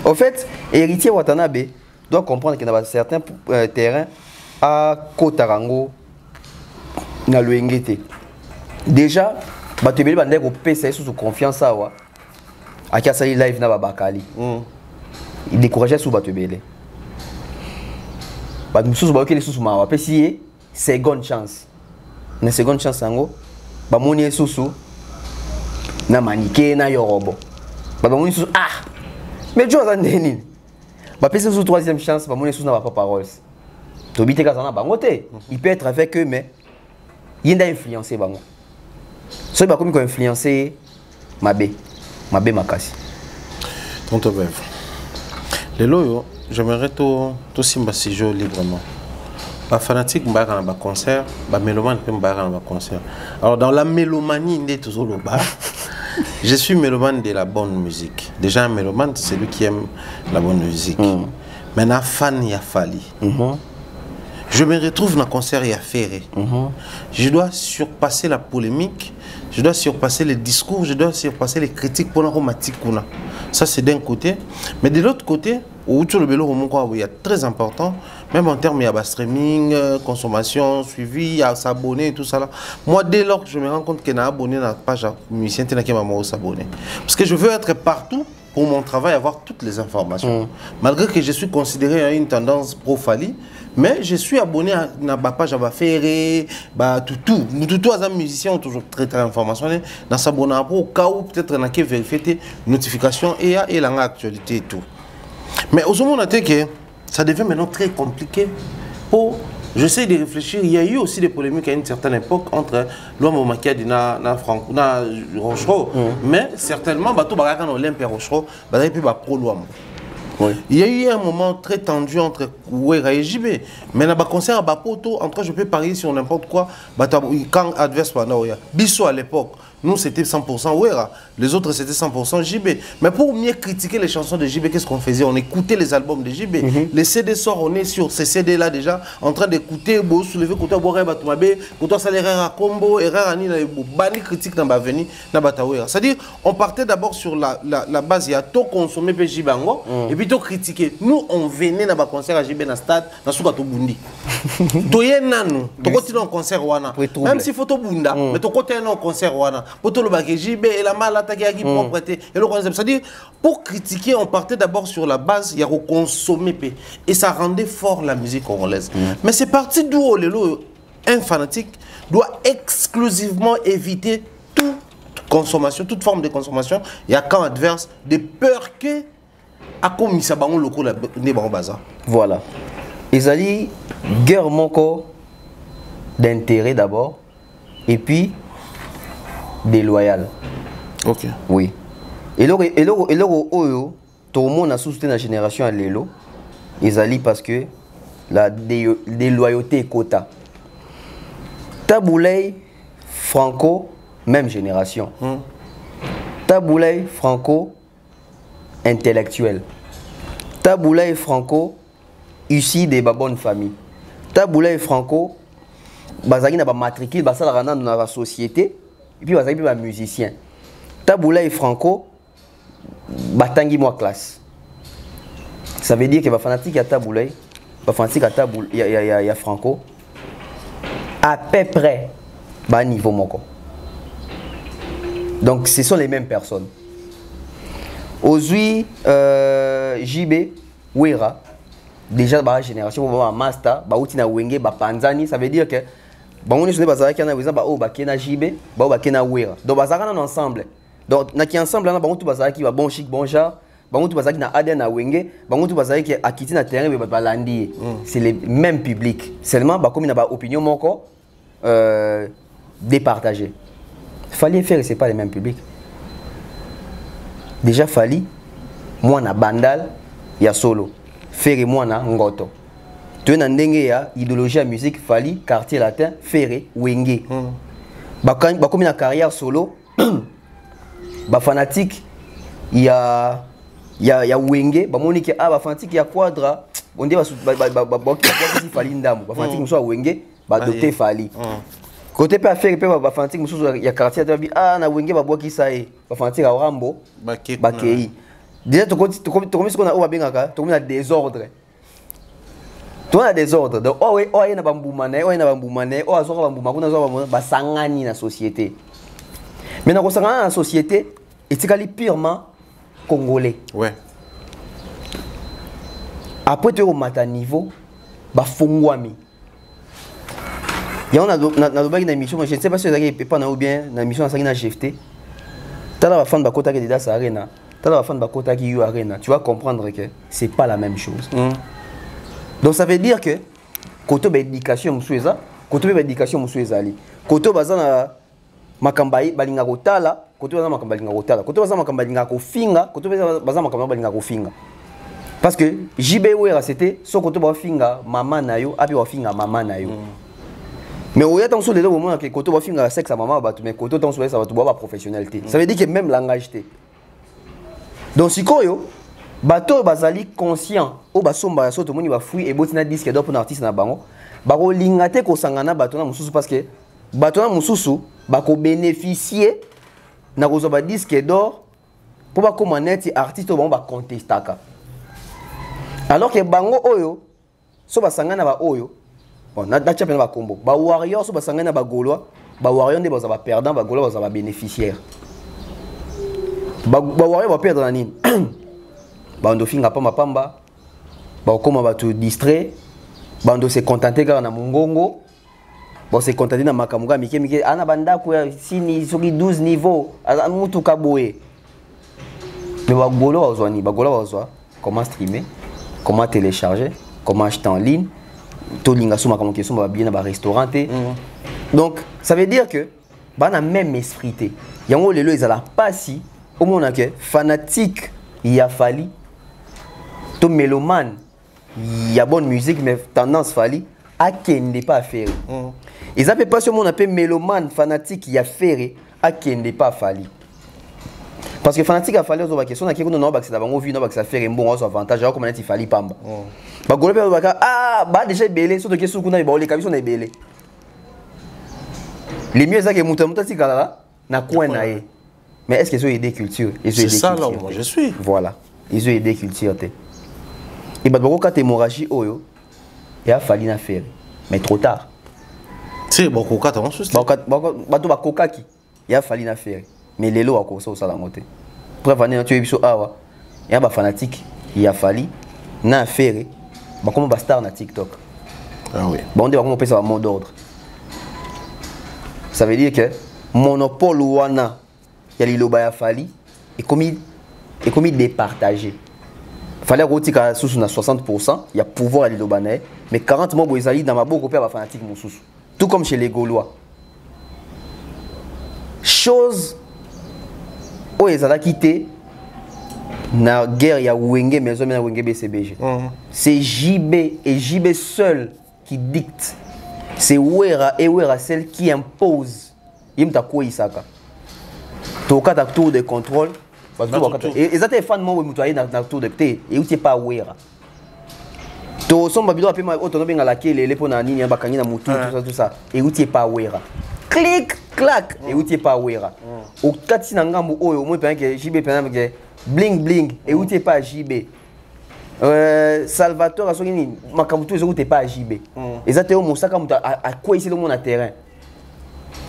En fait, héritier Watanabe doit comprendre qu'il y a certains terrains à Kotarango, dans le Ngete. Déjà, tu peux aller au PC sous confiance à wa. À Kassali live na Bakali. Il décourageait sous Batubele. Nous sommes sous ma PC, seconde chance. Une seconde chance en gros. Bamoni susu na manike na yorobo bamoni susu ah mais tu as nini ba pese sous troisième chance bamoni susu na papa paroles to bité ka na bangote il peut être avec eux mais il y a influencer bango so ba comme ko influencer mabe makasi tonto bref les loyo j'aimerais tout simba si jo librement. Les fanatiques sont dans le concert, les mélomanes sont dans le concert. Alors dans la mélomanie, je suis mélomane de la bonne musique. Déjà un mélomane, c'est lui qui aime la bonne musique. Mais un fan, il a fallu. je me retrouve dans le concert et à Ferré. Je dois surpasser la polémique, je dois surpasser les discours, je dois surpasser les critiques pour la romantique. Ça, c'est d'un côté. Mais de l'autre côté, où tout le vélo, il y a très important, même en termes de streaming, consommation, suivi, à s'abonner et tout ça. Là. Moi, dès lors que je me rends compte qu'il y a un abonné dans la page musicien, il y a un s'abonner. Parce que je veux être partout pour mon travail, avoir toutes les informations. Malgré que je suis considéré à une tendance pro-Fali, mais je suis abonné à la page à Ferré, tout. Nous, tous les musiciens ont toujours très d'informations. Dans s'abonner au cas où peut-être on a vérifié les notifications et l'actualité et tout. Mais au moment que ça devient maintenant très compliqué pour. J'essaie de réfléchir. Il y a eu aussi des polémiques à une certaine époque entre l'homme Makiadi et Rochereau. Mais certainement, tout le monde Olympe et Rochereau, il y a pro l'homme. Il y a eu un moment très tendu entre Ouera et JB. Mais dans le concert à Bapoto, en tout cas, je peux parier sur n'importe quoi. Quand adverse pendant Bissot à l'époque, nous c'était 100% Ouera. Les autres c'était 100% JB. Mais pour mieux critiquer les chansons de JB, qu'est-ce qu'on faisait? On écoutait les albums de JB. Les CD sortent, on est sur ces CD là déjà en train d'écouter, soulever, écouter Boré Batoumabe, écouter Salérera à Combo, Erreur Ani, Bani critique dans Baveni, dans Batawera. C'est-à-dire, on partait d'abord sur la base, il y a tout consommé par JB et puis tout critiquer. Nous, on venait dans le concert à JB dans le stade, dans Soukato Bundi. Toye nanu, to continuer en concert wana. Même si photo bunda, mais to continuer en concert wana. Pour tout le baguette JB et la mal attaqué qui pour prêter et le concept. C'est-à-dire pour critiquer, on partait d'abord sur la base, il y a consommer et ça rendait fort la musique congolaise. Mais c'est parti d'où un fanatique doit exclusivement éviter toute consommation, toute forme de consommation. Il y a quand adverse de peur que à comme ça bango loko la ne bango bazar. Voilà. Ezali guerre moko d'intérêt d'abord et puis déloyal. OK. Oui. Et là oyo tout le monde a soutenu la génération à l'élo. Ezali parce que la déloyauté est quota. Taboulay Franco même génération. Taboulay Franco intellectuel. Taboulay Franco ici des bonnes familles. Taboulay Franco bazaki na ba matricule basala dans la société et puis bazaki ba musicien. Taboulay Franco batangi moi classe. Ça veut dire que ba fanatique à Taboulay, ba fanatique à Taboulay il y a Franco à peu près bas niveau moko. Donc ce sont les mêmes personnes. Aujourd'hui, JB, Ouera, déjà dans la génération, master, na wenge, panzani, ça veut dire que on est sur les bazar qui na weza, na JB, na Ouera. Donc bazar na ensemble. Donc na qui ensemble na tout bazar qui va bon chic, bon genre, tout bazar qui na ADN na wenge, tout bazar qui a quitté na terrain balandi. C'est les mêmes publics. Seulement comme il na opinion moko départagée. Fallait faire, c'est pas les mêmes publics. Déjà Fali, moi na bandal, ya solo. Ferré moi na ngoto. Tu as une idéologie à musique, Fali, quartier latin, Ferré, Wenge. Comme une carrière solo, fanatique, il y a Wenge, Monique, fanatique, il y a Quadra, on dit que Fali Ndam, fanatique, soit Wenge, docteur Fali. Côté pas faire pas fanatique il y a quartier na wenge ba boki ça est ba fanatique à Rambo bakei déjà tu commences qu'on a au bengaka tu as désordre tu as désordre donc na bambumane azoka bambuma kuna zo ba sangani na société mais na ko sangana na société etikali purement congolais. Ouais. Après tu au mata niveau ba fongwami. Il y a une émission, je ne sais pas si vous avez pas ou bien une émission à GFT. Tu as la fan de Kota qui est dans sa arena. Tu as la fan de Kota qui est arena. Tu vas comprendre que ce n'est pas la même chose. Donc ça veut dire que côté d'éducation musueza, côté d'éducation musueza ali. Côté bazana makambai balinga kotala, côté bazana makambai balinga kotala. Côté bazana makambai balinga kofinga, côté bazana makambai balinga kofinga. Parce que JB Ouera c'était son côté ba finga maman nayo, abi ba finga maman nayo. Mais au y sur les deux moments que quand on va sexe à maman, mais quand on ça va tout professionnalité. Ça veut dire que même langage té. Donc si koyo bateau bazali conscient au basomba so to moni ba fui et botina disque d'op un artiste na bango, bakolinga te kosangana batona mosusu parce que batona mosusu bako bénéficier na kozwa ba disque d'or pour bakoma neti artiste bango ba contestaka alors que bango oyo so basangana ba oyo bon na champion ba combo ba warrior so basangana ba gaulois ba warrior nde baza ba perdant ba gaulois baza ba bénéficiaire ba warrior ba perdre na nini bando finga pa mapamba ba koma ba tout distrait bando se contenter kaka na mongongo bon se contenter na makamuga mike ana banda ko ya sini soki 12 niveau mutu kaboye mais ba golo bazwani ba golo bazwa comment streamer comment télécharger comment acheter en ligne to linga suma comme question ba bien na ba restaurant donc ça veut dire que ba na même esprit té yango lelo ezala pasi au monde que fanatique il a fallu to mélomane il y a bonne musique mais tendance fallu à kende pas faire et ça fait pas ce monde appelle mélomane fanatique il a fait à kende pas fallu parce que fanatique a fallu aux questions na kiko non ba que ça bango vu non ba que ça fait un bon avantage alors comme il fallait pamba ba golo pe ba ah ba déjà belé surtout que sous kuna ba les kabiso na belé les mieux ça que muta tikala na coin na e mais est-ce qu'ils ont aidé culture c'est ça là où moi je suis voilà ils ont aidé culture et bah quand hémorragie oyo il a fallu na faire mais trop tard c'est bon coca t'as souci bah to ba coca qui il a fallu na faire mais lelo a ko ça la monter pour venir tu biso awa il y a ba fanatique il a fallu na faire bah comme ba star na TikTok ah oui bah on dit comment on peut ça mot d'ordre ça veut dire que monopole wana ya liloba ya fallu et comme départager fallait rotika sous na 60% il y a pouvoir à liloba mais 40 mois boizali dans ma boko pe ba fanatique mosusu tout comme chez les Gaulois chose où ils ont quitté na guerre ya Wenge mais na Wenge BCBG c'est JB et JB seul qui dicte c'est Wera et Wera celle qui impose yimta ko isaka to kata tour de contrôle et ils étaient fans moi mutuaye na tour de té et uti pas Wera to somba bido apema otono benga la kele le pona nini bakangi na mutu tout ça et uti pas Wera clic clac et uti pas Wera au kati na ngambo oyo moi pe que JB pe na que bling bling et uti pas JB Salvatore asoki ni makamutu ezo uti pas JB ezate o mosaka mutu a quoi ici le monde na terrain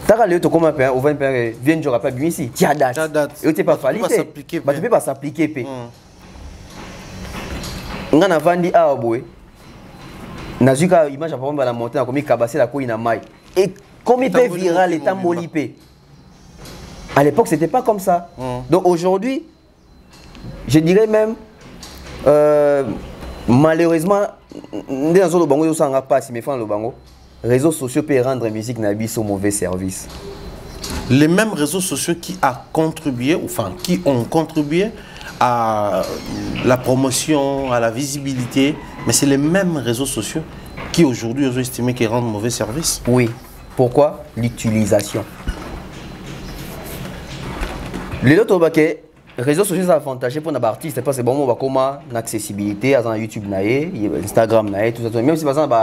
taka le to comment pe au 20 pe vient jouer pas bien ici tia date et uti pas falité bah tu peux pas s'appliquer pe ngana vandi a boy nazuka image par exemple la montagne comme kabasser la ko ina mai et comme il peut viral et tambolipé. À l'époque, c'était pas comme ça. Donc aujourd'hui, je dirais même, malheureusement, dans le bango, ça n'a pas si mes fans le bango. Réseaux sociaux peuvent rendre la musique n'abîme au mauvais service. Les mêmes réseaux sociaux qui a contribué, enfin qui ont contribué à la promotion, à la visibilité, mais c'est les mêmes réseaux sociaux qui aujourd'hui ont estimé qu'ils rendent mauvais service. Oui. Pourquoi? L'utilisation. Les autres réseaux sociaux sont avantagés pour les artistes parce que bon, on va comme l'accessibilité à YouTube, Instagram, tout ça. Même si par exemple,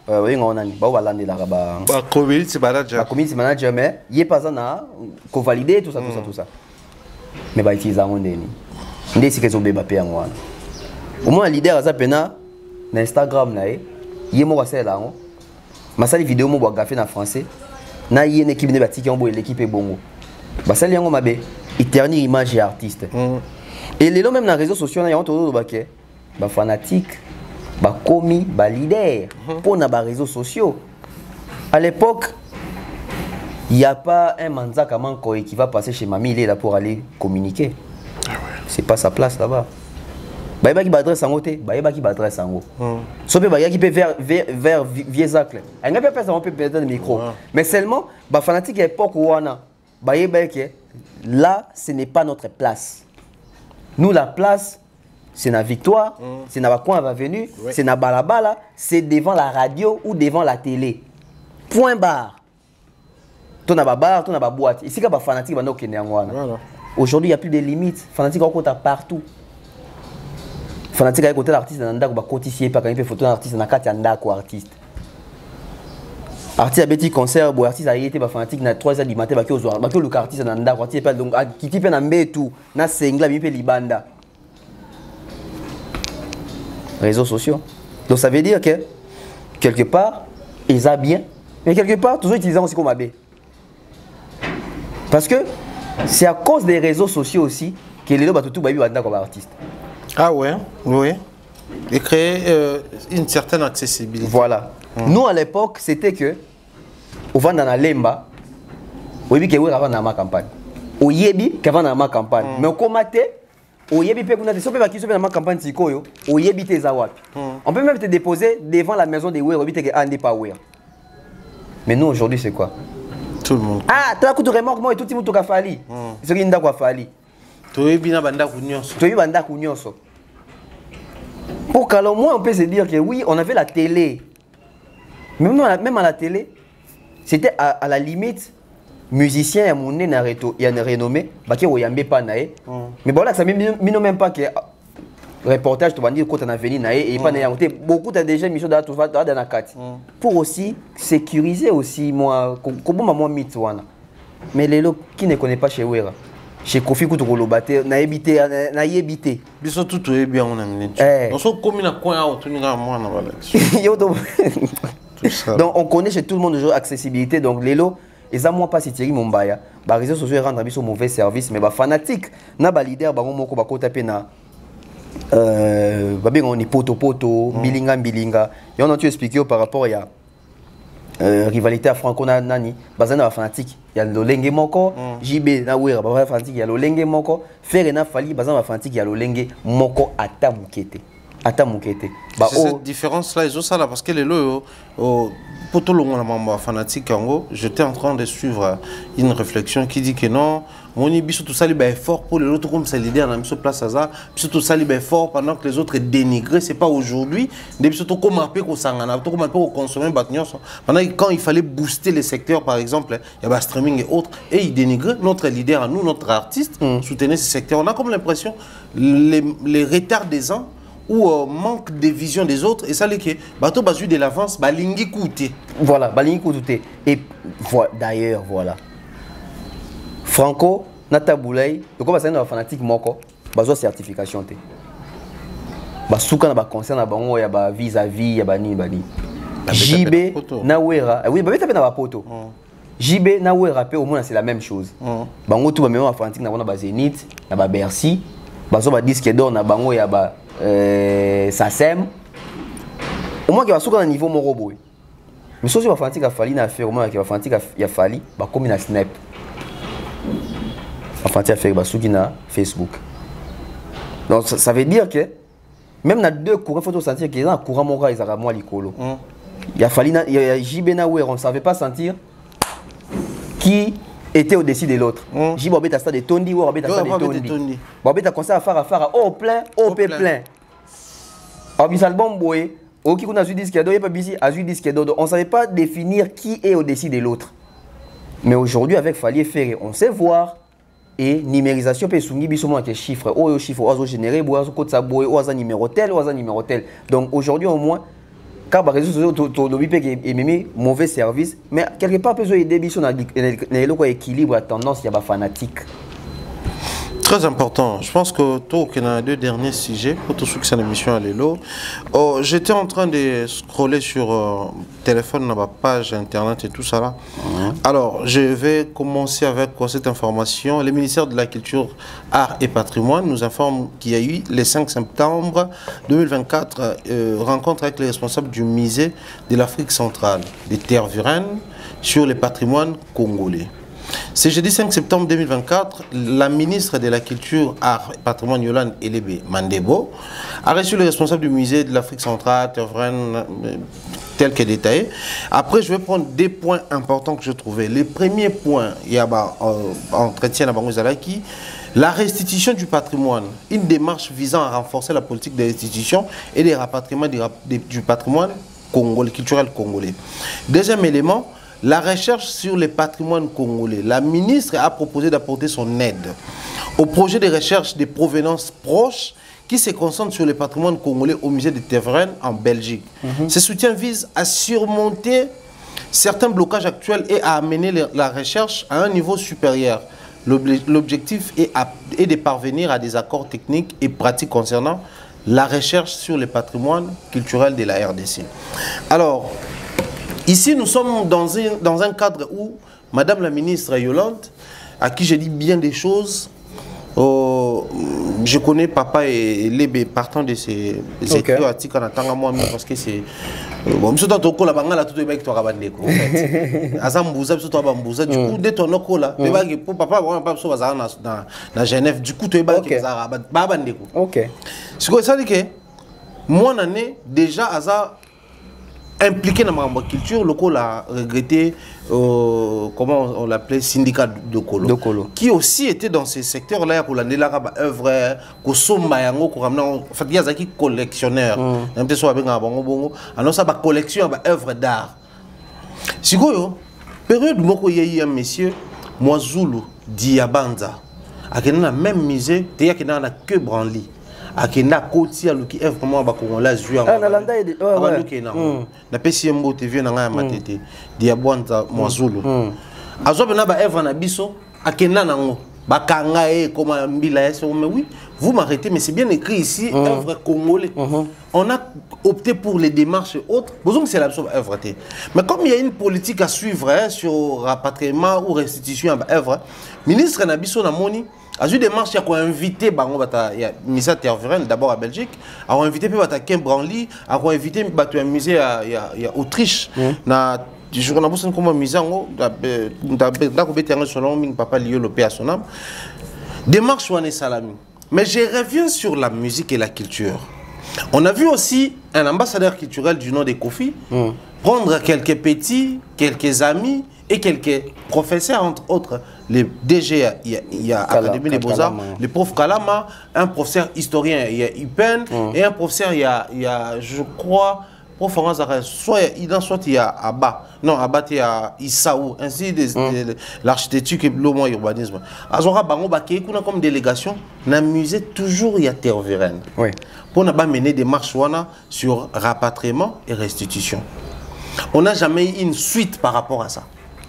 oui, on a community manager, mais il est pas ça, qu'on valide tout ça. Mais bah utiliser on est ni si qu'ils ont bébé en moi. Au moins leader à ça pena Instagram il est moi là. Ma salle vidéo mo gafé en français na y une équipe de batiki en l'équipe est bongo ba salle yango mabe éternel image et artiste et les même dans les réseaux sociaux na y a autour de baké ba fanatique ba komi ba leader pour na ba réseaux sociaux à l'époque il y a pas un manzaka manko qui va passer chez mamie il est là pour aller communiquer c'est pas sa place là-bas bah qui badresse en côté bah qui badresse en haut sauf bah qui peut vers vieux actes elle n'a pas personne peut perdre le micro mais seulement bah fanatique à l'époque où on a bah là ce n'est pas notre place nous la place c'est la victoire c'est na coin va venir c'est na balabala c'est devant la radio ou devant la télé point barre ton na bar ton na boîte ici quand bah fanatique bah non qui n'est en aujourd'hui il y a plus de limites fanatique on compte partout fanatique à côté l'artiste dans ndako ba cotifier pas quand il fait photo d'un artiste na kati ndako artiste Artiste a petit concert, bon artiste a été fanatique na 3h du matin, baki le artiste na ndako, artiste pas donc qui type na mbetu, na sengla mi pe libanda. Réseaux sociaux. Donc ça veut dire que quelque part ils a bien, mais quelque part toujours utilisant aussi comme AB. Parce que c'est à cause des réseaux sociaux aussi que les gens tout baby banda comme artiste. Ah ouais, oui. Et créer une certaine accessibilité. Voilà. Nous à l'époque, c'était que au vend dans la lemba, au yebi que oui avant dans ma campagne. Au yebi qu'avant dans ma campagne. Mais au comité, au yebi pe kuna de sope baki sope dans ma campagne sikoyo, au yebi te zawapi. On peut même te déposer devant la maison de Ouer, au yebi te andi pas Ouer. Mais nous aujourd'hui c'est quoi? Tout le monde. Ah, tu as coup de remorque moi et tout le monde a fallu. C'est qui ndako a fallu. Tu yebi na banda kunyonso. Tu yebi banda kunyonso. Pour qu'à moins on peut se dire que oui, on avait la télé. Même à la télé, c'était à la limite, musicien, il y a un renommé, il y a un pas naé. Mais bon, là, ça ne même pas que reportage, tu vas dire quand on a venu naé, et pas naé. Beaucoup de déjà missions dans la carte. Pour aussi sécuriser aussi, moi, comment moi, mythe, mais les gens qui ne connaissent pas chez Ouera. Chez Kofi Koutoukou Baté, na yébité. Biso tout est bien on aime. On se commune à coin out, on a moins donc on connaît chez tout le monde l'accessibilité. Donc les lots, ils ont moi pas si Thierry Mombaya, les réseaux sociaux rendent un mauvais service, mais fanatique, na ba leader ba moko ba ko tapé na babé on est poto bilinga. Et on a tu expliqué par rapport à rivalité à Franco Nani, bazana fanatique, il y a le lenge moko, JB na wera ba fanatique, il y a le lenge moko, faire na fali bazana fanatique, il y a le lenge moko ata mukete. C'est cette différence là, ils ont ça là parce que les lots pour tout le monde fanatique j'étais en train de suivre une réflexion qui dit que non, mon ibiso tout ça est fort pour les autres comme c'est l'idée on a mis sur place à ça, puis tout ça est fort pendant que les autres dénigrés, c'est pas aujourd'hui, des surtout comme un peu qu'on s'engage, comme un peu qu'on consomme pendant quand il fallait booster les secteurs par exemple, il y a streaming et autres et ils dénigraient notre leader à nous, notre artiste, soutenait ces secteurs. On a comme l'impression les retards des uns ou manque de vision des autres et ça les que bateau basu de l'avance balingi kouté. Voilà, balingi kouté. Et d'ailleurs voilà. Franco Nata Boulay, donc on va s'en fanatique moko, bazo certification té. Basuka na ba concert na bango ya ba vis-à-vis ya bani bani. JB na wera, oui ba beta na ba poto. JB na wera pe au moins c'est la même chose. Bango tout ba même fanatique na ba Zénith, na ba Bercy, bazo ba disque d'or na bango ya ba SACEM. Au moins qu'il va souka na niveau moko boy. Mais si va fanatique a falli na faire au moins qu'il va fanatique a falli ba comme na snap. Enfin, tu as fait na Facebook. Donc ça veut dire que même dans deux courants, il faut sentir qu'il y a un courant moral, ils ont moins l'icolo. Il a fallu, il y a JB Naouer, on ne savait pas sentir qui était au-dessus de l'autre. JB Obeta stade de Tondi ou Obeta stade de Tondi. Obeta commencé à faire au plein, au plein. Alors, album boy, au qui a disque d'or, il n'y a pas bisi, a disque d'or. On ne savait pas définir qui est au-dessus de l'autre. Mais aujourd'hui, avec Fali Ferré, on sait voir. Et numérisation peut soumis bisous avec les chiffres. Oh, chiffres, oiseau généré, oiseau code ça, oiseau numéro tel, oiseau numéro tel. Donc aujourd'hui au moins, car les réseaux sociaux ont mauvais service, mais quelque part peut aider bisous dans l'équilibre, la tendance, il y a des fanatiques. Très important. Je pense que toi, qui a deux derniers sujets pour tout ce qui est l'émission à l'élo. J'étais en train de scroller sur téléphone, dans ma page internet et tout ça là. Alors, je vais commencer avec cette information. Le ministère de la Culture, Art et Patrimoine nous informe qu'il y a eu le 5 septembre 2024 rencontre avec les responsables du musée de l'Afrique centrale, des terres Vuren, sur le patrimoine congolais. Ce jeudi 5 septembre 2024, la ministre de la Culture, Art et Patrimoine Yolande Elebe Mandebo a reçu le responsable du musée de l'Afrique centrale, tel que détaillé. Après, je vais prendre des points importants que je trouvais. Le premier point, il y a entretien à Bangozalaki, la restitution du patrimoine, une démarche visant à renforcer la politique de restitution et des rapatriements du patrimoine congolais, culturel congolais. Deuxième élément, la recherche sur les patrimoines congolais. La ministre a proposé d'apporter son aide au projet de recherche de provenance proche qui se concentre sur les patrimoines congolais au musée de Tevren en Belgique. Ce soutien vise à surmonter certains blocages actuels et à amener la recherche à un niveau supérieur. L'objectif est de parvenir à des accords techniques et pratiques concernant la recherche sur le patrimoine culturel de la RDC. Alors, ici, nous sommes dans un cadre où Madame la ministre Yolande, à qui j'ai dit bien des choses, je connais papa et Lébé partant de ces articles en attendant moi parce que c'est bon je suis là bangala tout est toi rabandeko en fait azambuza biso toi bambuza du coup dès ton okola pour papa pas so bazana na Genève du coup tu es babandeko. OK. Ce que ça dit que moi nané déjà aza impliqué dans ma culture, le Colo a regretté, comment on l'appelait, syndicat de Colo, qui aussi était dans ces secteurs-là, pour l'année là, œuvre, pour somma yango, pour ramener, en fait, il y a des collectionneurs, même si on a bien bongo, alors ça va collection, œuvre d'art. Si vous, période où il y a un monsieur, moi Zulu, Diabanza, à qui n'a même misé, il y a qui n'a que branli. Akenda koti aluki œuvre comment ba ko la jouer en Nalanda ouais na pesi mbo TV na nga matete Diabwanta Mwazulu azo bena ba œuvre na biso akenda nango bakanga comme mbila yeso mais oui vous m'arrêtez mais c'est bien écrit ici œuvre congolais. On a opté pour les démarches et autres besoin que c'est la œuvre mais comme il y a une politique à suivre sur rapatriement ou restitution à œuvre ministre na biso na moni a eu des marches qui ont invité Misa Tervuren d'abord à Belgique, a invité Ken Branly, a invité un musée à Autriche. Na je ne sais pas comment Misa papa lié le paix à son âme. Des marches ou salami. Mais je reviens sur la musique et la culture. On a vu aussi un ambassadeur culturel du nom de Kofi prendre quelques petits, quelques amis et quelques professeurs, entre autres, les DG, il y a Académie des Beaux-Arts, le prof Kalama, un professeur historien, il y a Upen, et un professeur, il y a je crois, prof France soit il y a Abba, non, Abba, il y a Issaou, ainsi l'architecture et l'urbanisme. Azora Bango Baké, comme délégation, n'a musée toujours il y a Tervuren. Oui. Pour ne pas mener des marches sur rapatriement et restitution. On n'a jamais eu une suite par rapport à ça.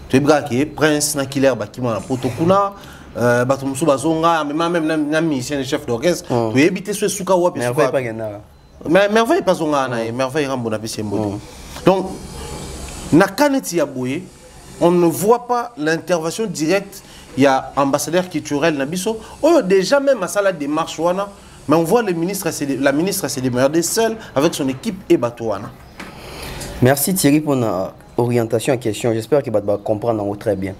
Tu es prince na killer bakima na protokuna batumsu bazonga même na musicien chef d'orchestre tu éviter ce souka wapi mais merveille pas zonga na merveille rambo na pesi mboto. Donc na kaneti ya boye on ne voit pas l'intervention directe. Il y a ambassadeur culturel na biso déjà même à ça la démarche wana mais on voit la ministre s'est démerdée seule avec son équipe et batouana. Merci Thierry pour la orientation en question. J'espère que vous comprendre très bien.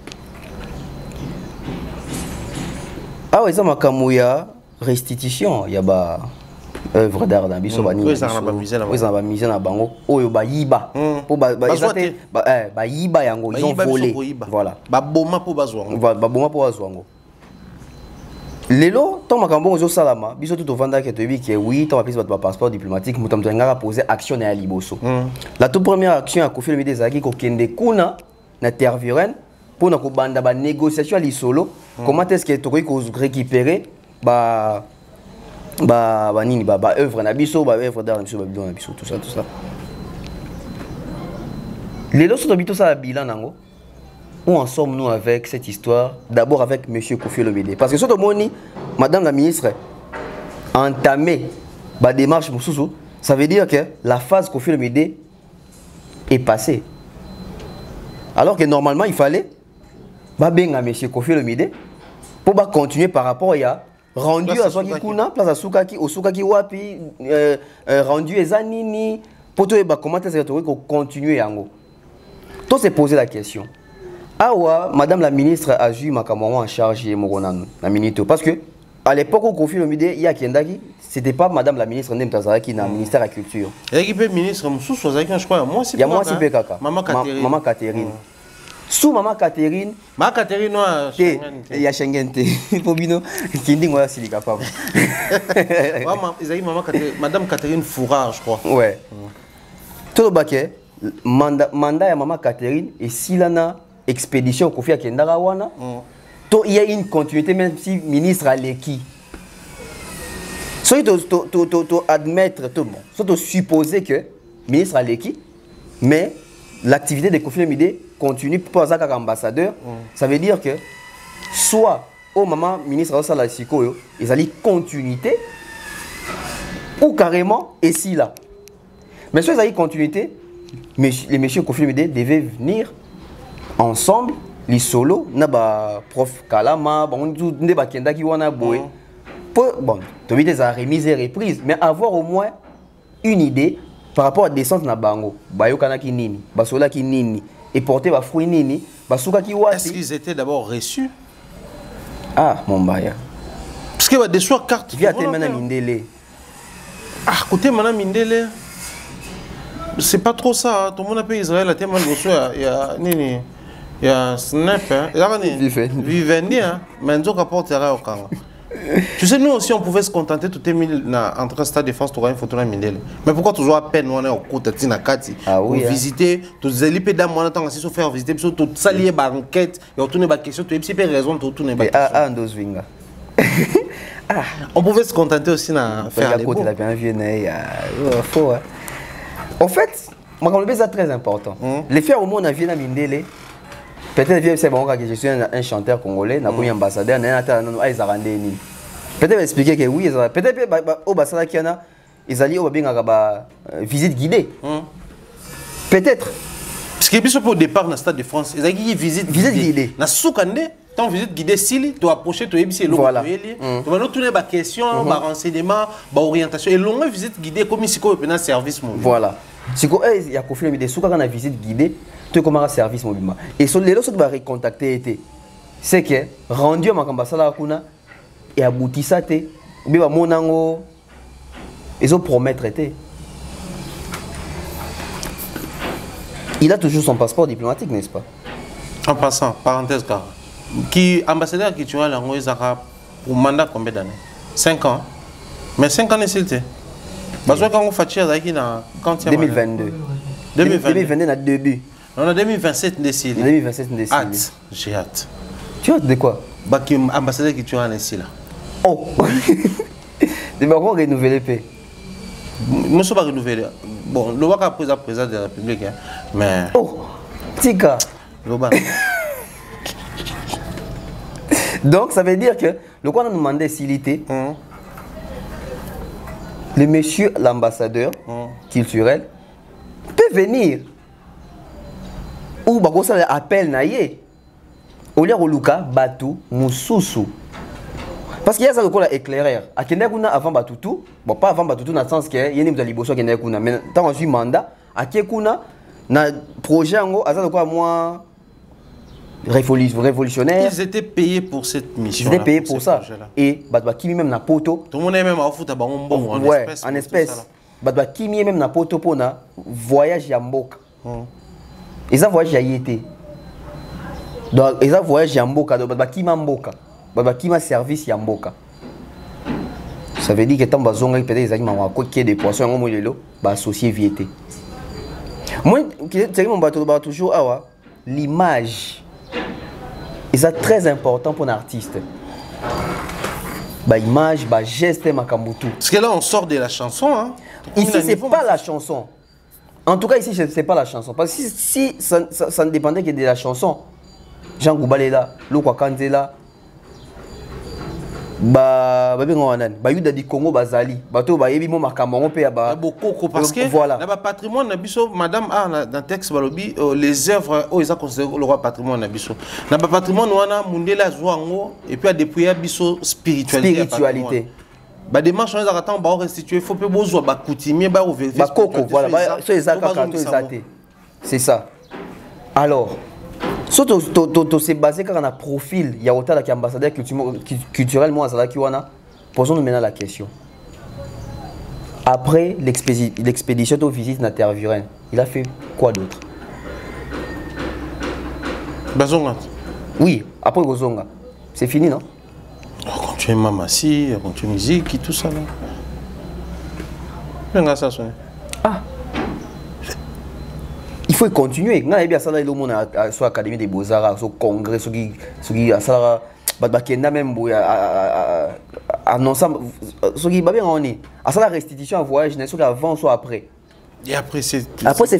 Ah oui, ça m'a kamouya restitution. Il y a œuvre d'art dans biso bani. Oui, ça va miser na bango. Oyo ba yiba. Pour ba yiba yango, ils ont volé. Voilà. Ba boma pour bazwango. Ba boma pour bazwango. Lelo, tant makambo ozo salama, biso tout au vanda que tu dis que oui, tant apis votre passeport diplomatique, mutam tengara poser action à liboso. La toute première action à Kofi Olomide Zaki ko kende kuna na Tervuren pour na ko banda ba négociation à l'isolo, comment est-ce que tu peux récupérer ba nini ba œuvre na biso, ba œuvre d'art na biso, ba bidon na biso, tout ça. Lelo so bito ça bilan nango. Où en sommes-nous avec cette histoire? D'abord avec M. Kofi Olomide. Parce que ce que Madame la ministre a entamé la démarche, ça veut dire que la phase Kofi Olomide est passée. Alors que normalement, il fallait benga M. Kofi Olomide pour continuer par rapport à rendu à Swaki Kuna, place à Soukaki, au Soukaki Wapi, rendu à Zanini, pour tout comment est-ce que continuer en haut. Tout s'est posé la question. Awa, Madame la ministre a eu Makamouan en charge la minute. Parce que à l'époque où Kofi Olomide, il y a Kendaki, c'était pas Madame la ministre Ndem Tazara qui est dans le ministère de la Culture. Il y a le ministre Moussou, je crois, moi c'est pas. Il y a Maman Catherine. Sous Maman Catherine. Maman Catherine, il y a Schengen. Pobino, Kinding, voilà, s'il est capable. Madame Catherine Fourard, je crois. Ouais. Tout le baquet, mandat à Maman Catherine et Silana. Expédition Kofi à Kendara wana. Il y a une continuité même si ministre a l'équipe. Soit tu admettre tout le monde. Soit tu supposer que ministre a l'équipe, mais l'activité de Kofi Olomide continue pour être ambassadeur. Ça veut dire que soit au moment ministre de la Sikoyo, ils allaient continuité ou carrément ici là. Mais soit ils allaient continuité, les messieurs Kofi Olomide devaient venir ensemble, les solos, naba prof Kalama, bon neba kenda ki wana boy. Bon, tu as des remises et reprises, mais avoir au moins une idée par rapport à la descente na bango. Bayokana ki nini, basola ki nini, et porter ba fruit nini, basuka ki wati. Est-ce qu'ils étaient d'abord reçus? Ah, mon baya. Parce que des soirs cartes. Via te mana mindele. Ah, côté mana mindele. C'est pas trop ça. Tout le monde a payé Israël. Il y a nini, il y a Snap. Il y a Vivendi. Mais nous rapportera au Kanga. Tu sais, nous aussi, on pouvait se contenter tout entre Stade de France, tu auras une photo de Mindele. Mais pourquoi toujours à peine on est au côté de Tinakati pour visiter, tous les pédales, on attend aussi se faire visiter, tout ça lié à l'enquête, et on tourne la question, tu as une raison, tu tournes la question. On pouvait se contenter aussi de faire les beaux. En fait, c'est très important. Les faire au monde à Vienne à Mindele, peut-être c'est bon que je suis un chanteur congolais, un ambassadeur, peut-être expliquer que oui, peut-être au Bassala Kiana, ils allaient au visite guidée. Peut-être. Parce que pour le départ dans le Stade de France, ils allaient visite guidée. Dans Soukande, quand visite guidée, si tu approches, tu es voilà. Tu vas tourner des questions, des renseignements, des orientations. Et longue visite guidée, comme ici, on a un service mobile. Voilà. Si il y a Kofi Olomide, si on a une visite guidée, tu as un service mobile. Et sur les autres, tu vas recontacter. C'est que, rendu à ma ambassade, et abouti ça, ils ont promettre. Il a toujours son passeport diplomatique, n'est-ce pas? En passant, parenthèse, car. Qui ambassadeur qui tu as là, ils ont pour mandat combien d'années? 5 ans. Mais 5 ans, c'est parce que quand on fait ça, c'est quand 2022. 2022, on a début. On a 2027 décidé. 2027 décidé. Hâte. J'ai hâte. Tu as hâte de quoi? Bah, qui ambassadeur qui tu as ici là. Oh. De quoi renouveler paix? Je ne suis pas renouvelé. Bon, le Waka président de la République, mais. Oh, Tika. Donc ça veut dire que le quoi on a demandé s'il était. Le monsieur l'ambassadeur culturel peut venir. Ou bah ça appelle naïe. Au lieu de Luka Batu Mususu. Parce qu'il y a ça le quoi éclaireur. À Kenekuna avant Batutu, bon pas avant Batutu dans le sens que il y a une liboso Kenekuna, mais tant on suit mandat à Kenekuna na projet en gros à ça le quoi moi révolutionnaire. Ils étaient payés pour cette mission. Ils étaient payés pour ça. Et Batba Kimi même na poto. Tout le monde est même à foutre en espèces. En espèces. Batba Kimi même na poto pour na voyage Yamboka. Ils ont voyagé à Yété. Donc ils ont voyagé à Mboka. Donc Batba Kimi Mboka. Batba Kimi service Yamboka. Ça veut dire que tant bazonga peut-être ils ont coqué des poissons en molelo, bah associé Viété. Moi, c'est mon bateau toujours l'image. Et c'est très important pour un artiste. Bah image, bah geste, makambutu. Parce que là on sort de la chanson. Hein. Ici c'est pas la chanson. En tout cas ici c'est pas la chanson. Parce que si ça ne dépendait que de la chanson, Jean Goubalé là, Lokwa Kante là, bah yuda di Congo bazali bato ba yebi mo makambo pe ba beaucoup parce que voilà na patrimoine na biso madame a dans texte balobi les œuvres ils ont considéré le roi patrimoine na biso na patrimoine wana mundela zwango et puis a dépouiller biso spiritualité ba démarche on a attend ba restituer faut peu besoin ba coutumier ba vérifier ba koko voilà ba so ezaka kato ezate c'est ça. Alors surtout c'est basé sur un profil, il y a autant d'ambassadeurs culturels, moi, posons-nous maintenant la question. Après l'expédition de visite Naterviren, il a fait quoi d'autre? Bazonga. Oui, après Gozonga. C'est fini, non? Quand tu es Mamassi, quand tu es musique, et tout ça, là. Ah! Il faut continuer. Quand il y a ça, il y a sur l'Académie des Beaux-Arts, sur le Congrès, sur ça, même annonçant, sur la restitution en voyage, soit avant, soit après. Et après, c'est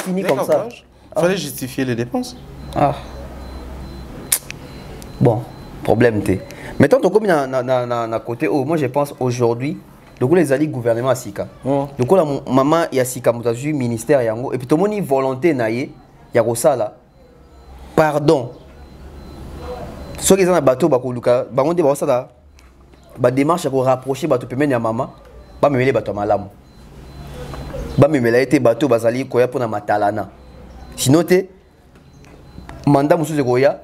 fini comme ça. Fallait justifier les dépenses. Ah. Bon, problème t'es. Maintenant, tu comme na côté, oh, moi je pense aujourd'hui, donc les alliés gouvernement à Sika. Donc la maman y a Sika Moutazu ministère yango et puis tout le monde volonté naie y a ça là. Pardon. Ceux qui sont dans bateau bakoluka, bango de ça là. Ba démarche pour rapprocher bateau pemene ya maman, ba memele bateau malamu. Ba memela été bateau bazali koya pour na matalana. Sinon te mandat musu koya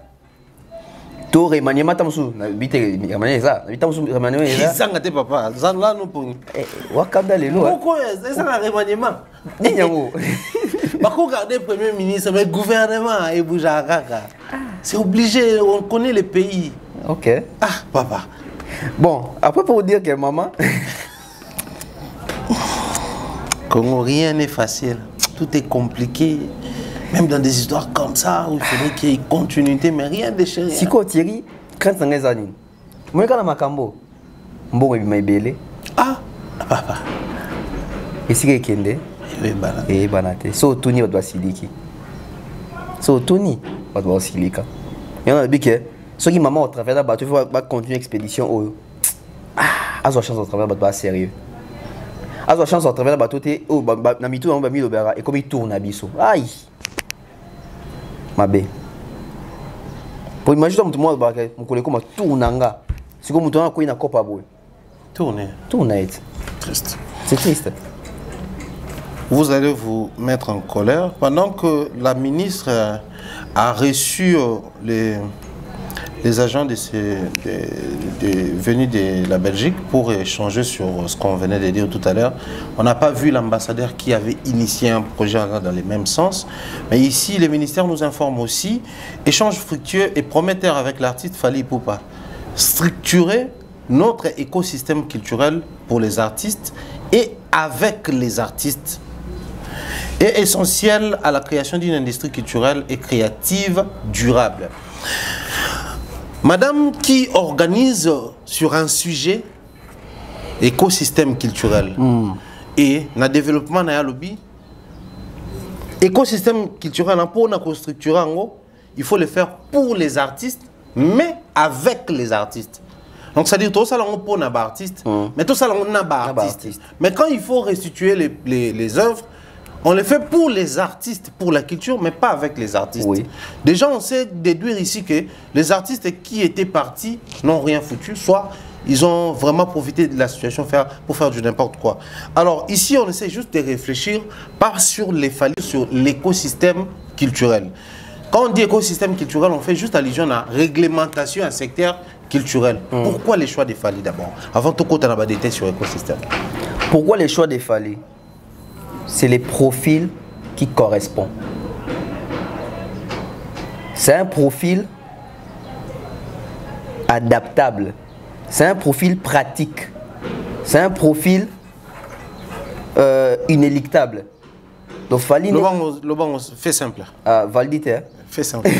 to remaniement tamusu na bite remaniement ça na tamusu remaniement ça Ils ngate papa zan là nous pour wakanda lelo pourquoi c'est ça le remaniement ninyango bako garder premier ministre mais gouvernement et bouja kaka c'est obligé, on connaît les pays. OK. Ah papa. Bon, après pour vous dire que maman Congo, rien n'est facile, tout est compliqué. Même dans des histoires comme ça, où il faudrait qu'il y ait continuité, mais rien de chez rien. Si quoi Thierry, quand ça les années, moi quand la makambo, bon et maibele. Ah, papa. Et si quelqu'un kende, et banate. So Tony doit siliki. So Tony doit silika. Il y en a dit que ceux qui maman au travers de la bateau, va continuer l'expédition. Oh, ah, a chance au travers de la bateau sérieux. A chance au travers de la bateau, oh, na mitou on va mis l'obéra et comme il tourne à biso. Aïe. Mabe. Pour imaginer tout le monde, mon collègue comme tournanga. C'est comme tout le monde qui n'a pas boy. Tournez. Tourner. Triste. C'est triste. Vous allez vous mettre en colère pendant que la ministre a reçu les agents venus de la Belgique pour échanger sur ce qu'on venait de dire tout à l'heure. On n'a pas vu l'ambassadeur qui avait initié un projet dans les mêmes sens. Mais ici, le ministère nous informe aussi, échange fructueux et prometteur avec l'artiste Fally Ipupa. Structurer notre écosystème culturel pour les artistes et avec les artistes est essentiel à la création d'une industrie culturelle et créative durable. Madame qui organise sur un sujet écosystème culturel et le développement de lobby, écosystème culturel pour structurer, il faut le faire pour les artistes, mais avec les artistes. Donc ça veut dire tout ça on pour les artistes, mais tout ça on n'a pas artistes. Mais quand il faut restituer les œuvres, on les fait pour les artistes, pour la culture, mais pas avec les artistes. Oui. Déjà, on sait déduire ici que les artistes qui étaient partis n'ont rien foutu, soit ils ont vraiment profité de la situation pour faire du n'importe quoi. Alors ici, on essaie juste de réfléchir, pas sur les failles, sur l'écosystème culturel. Quand on dit écosystème culturel, on fait juste allusion à la réglementation, à un secteur culturel. Pourquoi les choix des failles d'abord? Avant tout, on a des sur l'écosystème. Pourquoi les choix des failles? C'est les profils qui correspondent. C'est un profil adaptable. C'est un profil pratique. C'est un profil inéluctable. Donc, Fally... Le bon, fait simple. Valdite, hein? Fait simple.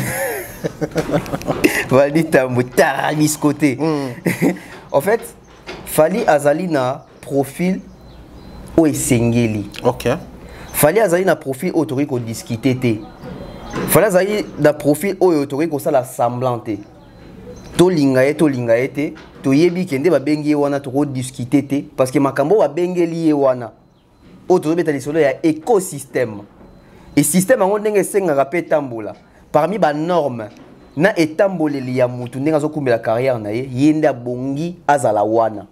Valdite, Moutaranis côté. En fait, Fally Azalina profil ou esengeli. OK. Fally azali na profil autorique au discuter. Fally azali na profil autorique au sala semblanté. To lingaye te, to yebi kende ba bengi wana to discuter te parce que makambo ba bengeli wana. Autorique betali solo ya écosystème. Et système ngo ndenge senga rapé tambola. Parmi ba normes na etamboleli ya mutu ndenga zo kumbela carrière na ye yenda bongi azala wana.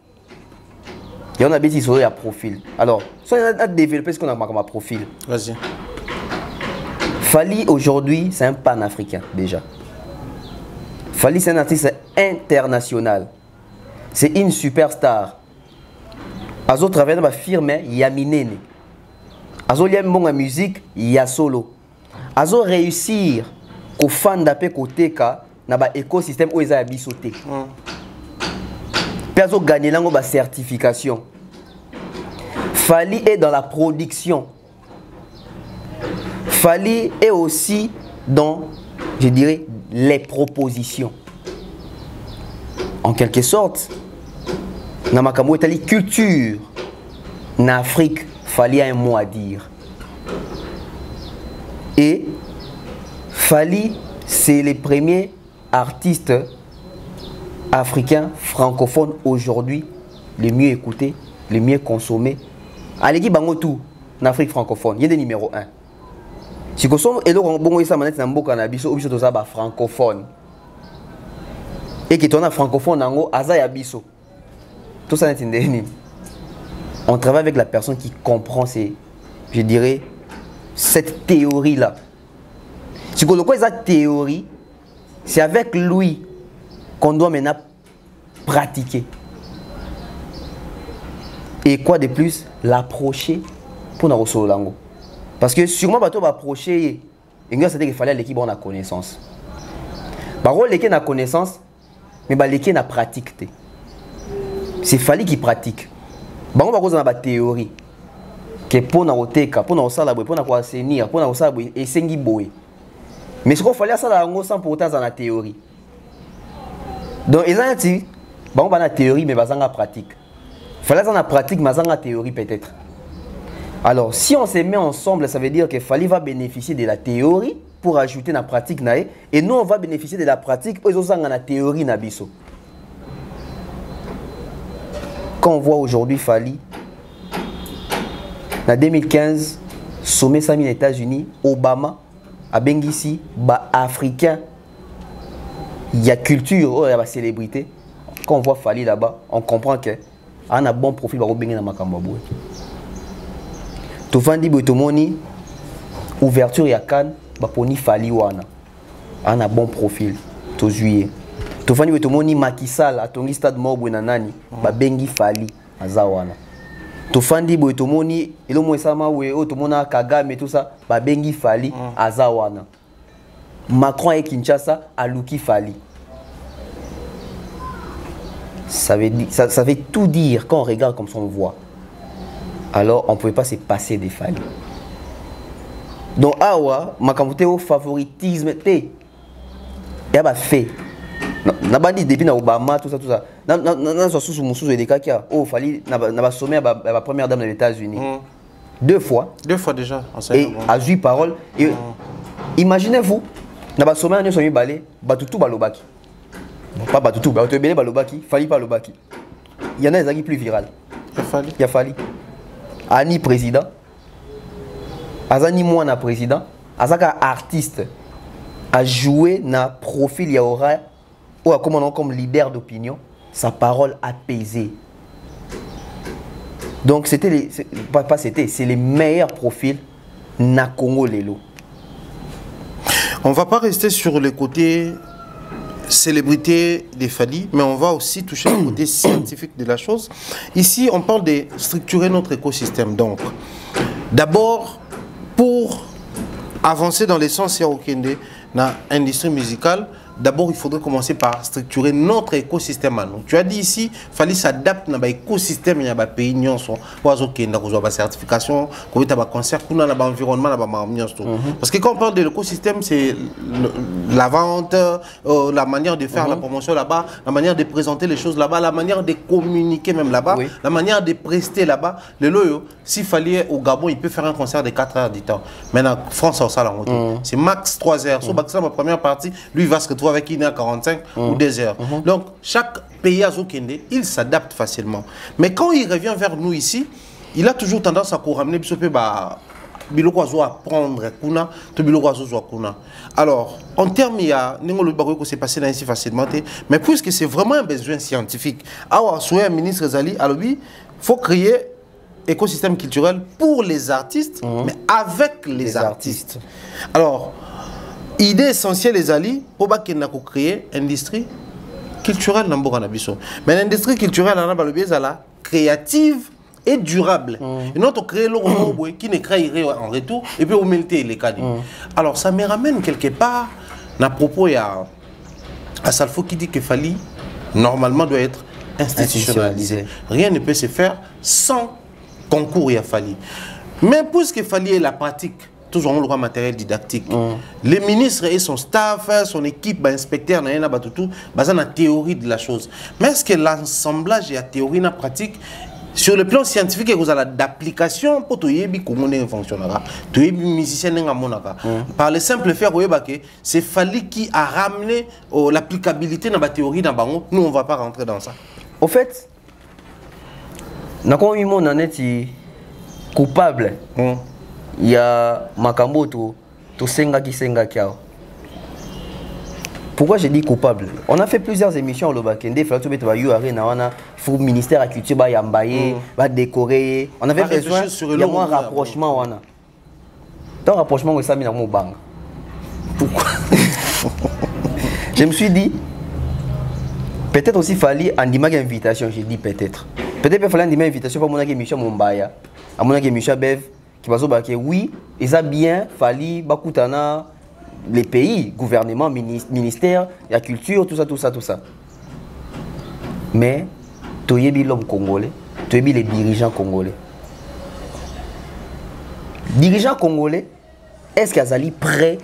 Et on a bêtise sur le profil. Alors, si on a développé ce qu'on a marqué ma profil. Vas-y. Fally aujourd'hui, c'est un panafricain déjà. Fally, c'est un artiste international. C'est une superstar. Azo travaille dans ma firme, Yaminene. Azo aime bon la musique, ya solo. Azo réussir au fan d'appel côté ka na ba écosystème où ils a bisoté. Puis azo gagner la certification. Fally est dans la production. Fally est aussi dans, je dirais, les propositions. En quelque sorte, dans ma culture, en Afrique, Fally a un mot à dire. Et Fally, c'est les premiers artistes africains francophones aujourd'hui les mieux écoutés, les mieux consommés. Allez, bango tout en Afrique francophone, il y a des numéro 1. Si vous avez des francophone et qui est francophone, tout ça est. On travaille avec la personne qui comprend je dirais, cette théorie-là. Si vous avez cette théorie, c'est avec lui qu'on doit maintenant pratiquer. Et quoi de plus? L'approcher pour nous recevoir. Parce que sûrement, tu vas approcher, il fallait l'équipe en connaissance. Par contre, l'équipe a connaissance, mais l'équipe a pratique. C'est Fally qui pratique. On va avoir une théorie. Que pour nous teka, pour nous célébrer, pour nous assainir, pour nous célébrer, et c'est boy. Mais ce qu'il fallait ça sans pour autant dans la théorie. Donc, ils ont dit, on va la théorie, mais on va pratique. Il fallait dans la pratique, mais dans la théorie peut-être. Alors, si on se met ensemble, ça veut dire que Fally va bénéficier de la théorie pour ajouter la pratique. Et nous, on va bénéficier de la pratique pour ajouter la théorie. Quand on voit aujourd'hui Fally, en 2015, sommet 100 000 États-Unis, Obama, à Bengisi, africain, il y a culture, il y a célébrité. Quand on voit Fally là-bas, on comprend qu'il a un bon profil pour Bengi na Makambaboué. Tofandi Botomoni, ouverture ya Cannes, Baponi Fally wana. Un bon profil, to juillet. Tofandi Botomoni Macky Sall, à Tongi Stade Mobwe Nanani, Bengi Fally, à Zawana. Tofandi Botomoni, elo moesama we otomona Kagame tout ça, Bengi Fally, à Zawana. Macron et Kinshasa, à Luki Fally. Ça veut tout dire quand on regarde comme ça on voit. Alors on ne pouvait pas se passer des Fally. Donc awa, makamute au favoritisme te. Yaba fait. Na bandi depuis na Obama tout ça. Na sous musuzu de kakia. Oh Fally na sommet la première dame des États-Unis. 2 fois. 2 fois déjà. Et a joué parole. Et imaginez-vous, na sommet on sommet balé, batutu balobaki. Pas batutu, batutu balobaki, Fally balobaki. Il y en a des qui plus viral. Il y a Fally. Ani président, Azani Mouana président, Azaka artiste, a joué na profil Yaora ou comme leader d'opinion, sa parole apaisée. Donc c'est les meilleurs profils na Congo Lelo. On ne va pas rester sur le côté célébrité des Fally, mais on va aussi toucher le côté scientifique de la chose. Ici, on parle de structurer notre écosystème. Donc, d'abord, pour avancer dans l'essence dans l'industrie musicale, d'abord, il faudrait commencer par structurer notre écosystème à nous. Tu as dit ici, Fally s'adapte à l'écosystème, il y a des pays, il y a des certifications, il y a des concerts, il y a des environnements. Parce que quand on parle de l'écosystème, c'est la vente, la manière de faire la promotion là-bas, la manière de présenter les choses là-bas, la manière de communiquer même là-bas, la manière de prester là-bas. Le loyo, s'il fallait au Gabon, il peut faire un concert de 4 heures du temps. Maintenant, France, c'est max 3 heures. Sur ma première partie, lui, il va se retrouver avec 1h45 ou 2 heures. Donc, chaque pays à Zokende, il s'adapte facilement. Mais quand il revient vers nous ici, il a toujours tendance à ramener alors, en termes, il y a que c'est passé ainsi facilement, mais puisque c'est vraiment un besoin scientifique, un ministre Zali, il faut créer un écosystème culturel pour les artistes, mais avec les artistes. Alors, idée essentielle les alliés pour créer une industrie culturelle dans Boganabiso. Mais l'industrie culturelle est créative et durable. Et nous avons créé l'euro qui ne crée en retour et puis on met les cas. Alors ça me ramène quelque part à propos à Salfo qui dit que Fally normalement doit être institutionnalisé. Rien ne peut se faire sans concours à Fally. Mais puisque Fally est la pratique, toujours le matériel didactique. Les ministres et son staff, son équipe, inspecteur, la théorie de la chose. Mais est-ce que l'assemblage et la théorie et la pratique, Sur le plan scientifique, vous avez d'application pour tout yebi comment fonctionnera. Tout yebi musicien n'enga monaka. Par le simple fait que c'est Fally qui a ramené l'applicabilité dans la théorie dans bango. Nous on va pas rentrer dans ça. Au fait, nakon mon aneti coupable. Il y a makambo to senga kiao. Pourquoi j'ai dit coupable? On a fait plusieurs émissions au Lobakende, il faut le ministère de la Culture va décorer. On avait besoin de un rapprochement. Ton rapprochement, c'est ça, mais bang. Pourquoi? Je me suis dit, peut-être aussi fallait en dire une invitation. J'ai dit peut-être. Peut-être qu'il fallait en dire une invitation pour mon émission Mumbaya, à mon émission Bev, qui va dire oui, ils ont bien fallu bakutana. Les pays, gouvernement, ministère, la culture, tout ça. Mais, tu es l'homme congolais, tu es les dirigeants congolais. Dirigeants congolais, est-ce qu'ils sont prêts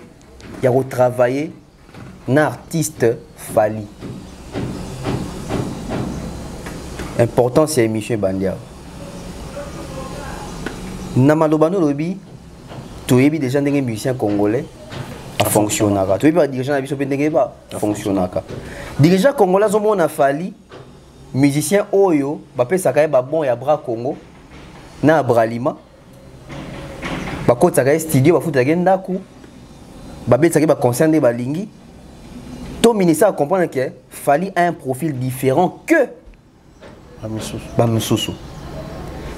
à retravailler un artiste Fally? Important, c'est M. Bandia. Namalobano Lobi, tu es déjà des musiciens congolais. Fonctionnera. Tu veux pas dirigeant pas fonctionnera. Dirigeant congolais on a Fally musicien oyo ba pesa ka ba bon ya bras Congo na Bralima ba kota ka studio ba futa genda ku ba betsa ba concert de balingi. Ton ministère comprendre que Fally a un profil différent que Bamsusu.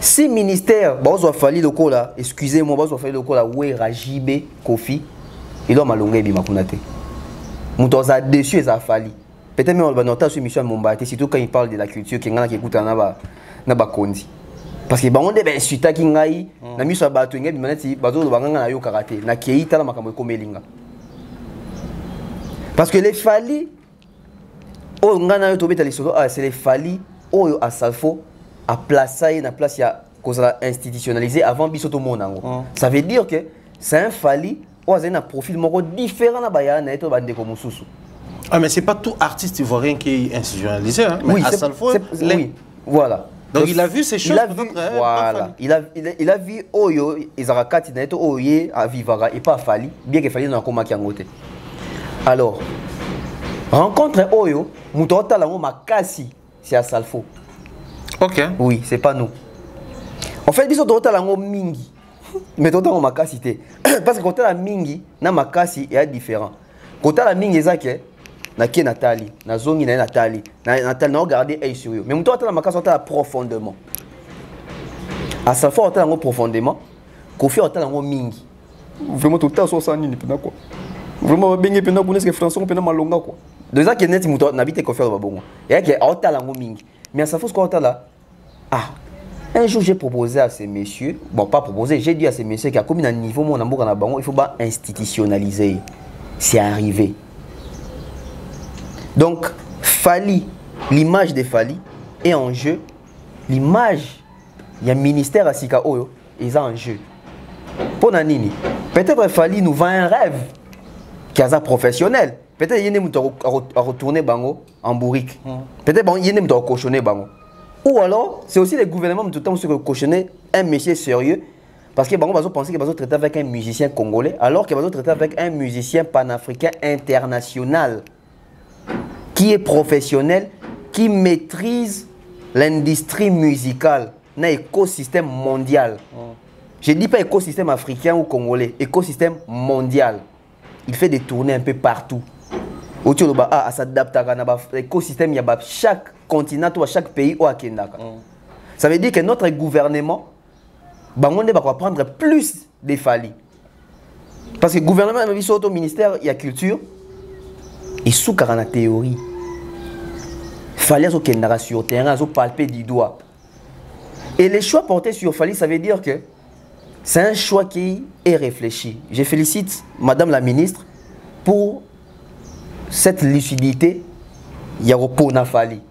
Si ministère ba zo Fally lokola, excusez-moi, ba zo Fally lokola we Rajibe Kofi. Il a malongé bimakunate. Moutoza a déçu et ça a fallu. Peut-être même on va noter sur mission Mombati, surtout quand il parle de la culture, qui écoute na bakondi. Parce que on est suita qui ngai, na mission batouenge bimanati, bazo de banganga na yo karaté, na keita la makambo komelinga. Parce que les Fally, oh ngana yo tobeta les soto, c'est les Fally, oh à Salfo, à placer na place ya cause institutionnalisé avant bisoto monango. Ça veut dire que c'est un Fally. Un profil différent na bayana et bande comme Moussou. Ah mais c'est pas tout artiste ivoirien qui est institutionnalisé hein. Oui, oui, voilà. Donc il a vu ces choses. Voilà. Il a vu Oyo Izarakati na eto Oye à Vivara et pas Fally, bien que Fally na koma kiangote. Alors rencontre Oyo, mutota la makasi, c'est à Salfo. OK. Oui, c'est pas nous. En fait, biso tota la mingi. Mais tout on makasi té parce que quand la mingi na makasi est différent. Quand la mingi ezake na ki Nathalie, na zongi na Nathalie, Nathalie na regarder œil sur eux. Mais muto la makasi on ta profondément. À sa fois on ta profondément, Kofi on ta mingi. Vraiment tout ça ça ni pena quoi. Vraiment bengi pena connaître que français on pena malonga quoi. Déjà que net muto na bité Kofi ba bongo. Et que on ta la mingi. Mais à sa fois ce qu'on ta là un jour, j'ai proposé à ces messieurs, bon, pas proposé, j'ai dit à ces messieurs qu'à comme un niveau, mon amour en Abango, il faut pas institutionnaliser. C'est arrivé. Donc, Fally, l'image de Fally est en jeu. L'image, il y a un ministère à Sika Oyo, ils sont en jeu. Pour Nanini, peut-être Fally nous vend un rêve qui est professionnel. Peut-être qu'il y a à retourner Bango en bourrique. Peut-être qu'il y a à cochonner Bango. Ou alors, c'est aussi les gouvernements tout le temps sur cautionner un monsieur sérieux. Parce que les gens pensent qu'ils vont traiter avec un musicien congolais, alors qu'ils vont traiter avec un musicien panafricain international, qui est professionnel, qui maîtrise l'industrie musicale, dans l'écosystème mondial. Je ne dis pas écosystème africain ou congolais, écosystème mondial. Il fait des tournées un peu partout. Autour de s'adapte à l'écosystème, il y a chaque continent ou à chaque pays ou à Kendaka. Ça veut dire que notre gouvernement va prendre plus de Fally. Parce que le gouvernement, au ministère, il y a culture, il sous la théorie. Fally a Kendaka sur le terrain, a palpé du doigt. Et les choix portés sur Fally, ça veut dire que c'est un choix qui est réfléchi. Je félicite Madame la ministre pour cette lucidité. Il y a repos na Fally.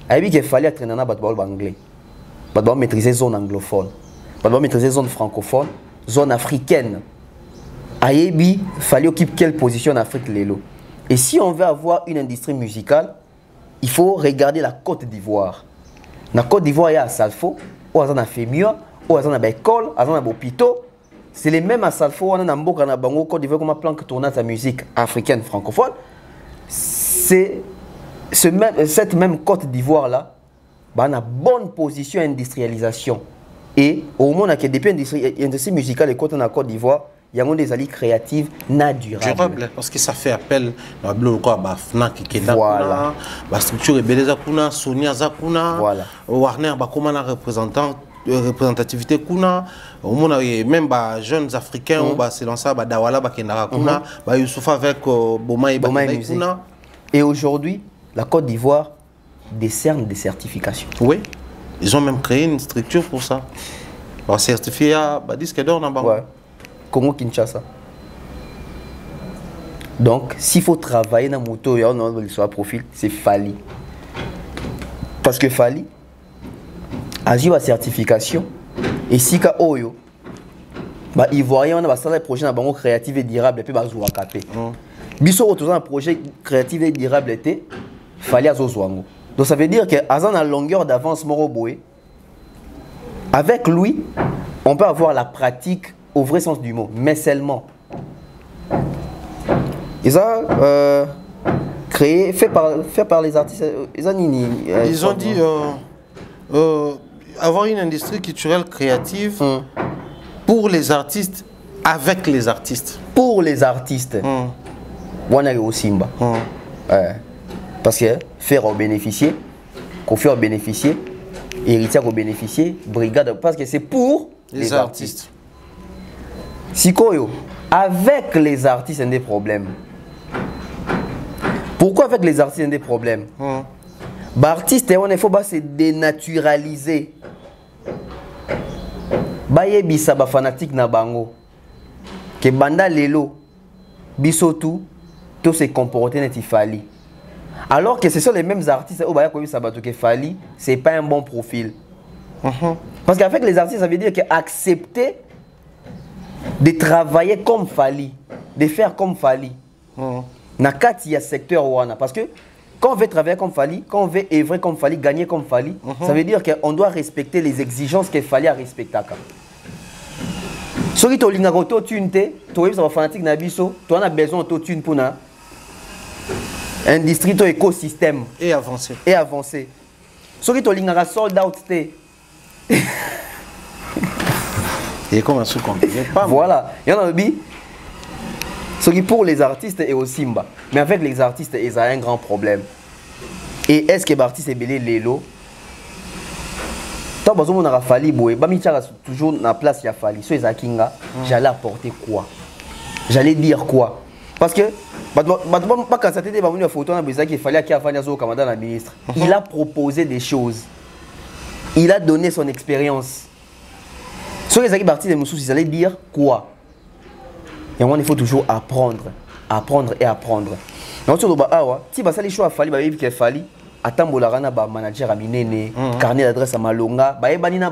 Il y a Fally à traîner dans le anglais. Il doit maîtriser zone anglophone. Il doit maîtriser zone francophone, zone africaine. Il Fally occupe quelle position en Afrique lélo. Et si on veut avoir une industrie musicale, il faut regarder la Côte d'Ivoire. Na Côte d'Ivoire, il y a Salfo, ou à Femia, ou à l'école, à l'hôpital. C'est les mêmes à Salfo, on a Mboka na Bango, Côte d'Ivoire, comme plan que tourne sa musique africaine francophone. C'est cette même Côte d'Ivoire là, bah, on a bonne position d'industrialisation. Et au moins, depuis l'industrie musicale et Côte d'Ivoire, il y a des alliés créatives durables. Parce que ça fait appel à la FNAC qui est là, voilà. La structure est belle, Sonia Zakuna, voilà. Warner, comment la représentativité kuna même jeunes africains c'est lancé Dawala Kendara kuna Youssoufa avec Boma et kuna. Et aujourd'hui, la Côte d'Ivoire décerne des certifications. Oui, ils ont même créé une structure pour ça. Alors certifié à disque d'or dans ouais. Congo Kinshasa. Donc, s'il faut travailler dans la moto et on a profil, c'est Fali. Parce que Fali agit à certification et si ka oyo bah ivoirien on a ça projet dans bango créatif et durable et puis bazo capé. Biso autour un projet créatif et durable était Fali azozwango. Donc ça veut dire que azan a longueur d'avance Moroboé. Avec lui, on peut avoir la pratique au vrai sens du mot, mais seulement. Ils ont créé, fait par les artistes. Ils ont dit avoir une industrie culturelle créative pour les artistes, avec les artistes. Pour les artistes. On a au Simba. Parce que faire en bénéficier, qu'on fait en bénéficier, héritier en bénéficier, brigade, parce que c'est pour les artistes. Sikoyo, avec les artistes, il y a des problèmes. Pourquoi avec les artistes, il y a des problèmes? Artistes, il faut se dénaturaliser. Baye bisa ba fanatique na bango. Que banda lelo, bisotu, tout se comporter net Fali. Alors que ce sont les mêmes artistes, au Baya Kobi Sabato que Fali, c'est pas un bon profil. Parce qu'avec les artistes, ça veut dire qu'accepter de travailler comme Fali, de faire comme Fali. Nakati il y a secteur wana parce que quand on veut travailler comme Fali, quand on veut œuvrer comme Fali, gagner comme Fali, ça veut dire qu'on doit respecter les exigences que Fali a respectées. Si tu as besoin d'autotune, tu es fanatique nabiso, tu as besoin d'autotune pour l'industrie, ton écosystème et avancer. Si tu as besoin sold out, et comme un sous voilà, il y en a ce qui pour les artistes est au Simba. Mais avec les artistes, ils ont un grand problème. Et est-ce que les artistes sont belés Lélo? Tant que vous avez fallu, toujours dans la place, il y a fallu. Si j'allais apporter quoi? J'allais dire quoi? Parce que, quand ça t'était une photo, il fallait qu'il y ait un commandant la ministre. Il a proposé des choses. Il a donné son expérience. Si les artistes ils allaient dire quoi? Et il faut toujours apprendre et apprendre. Donc, si les choix fallait qu'il fallait attendre le manager à Minene, carnet d'adresse à Malonga,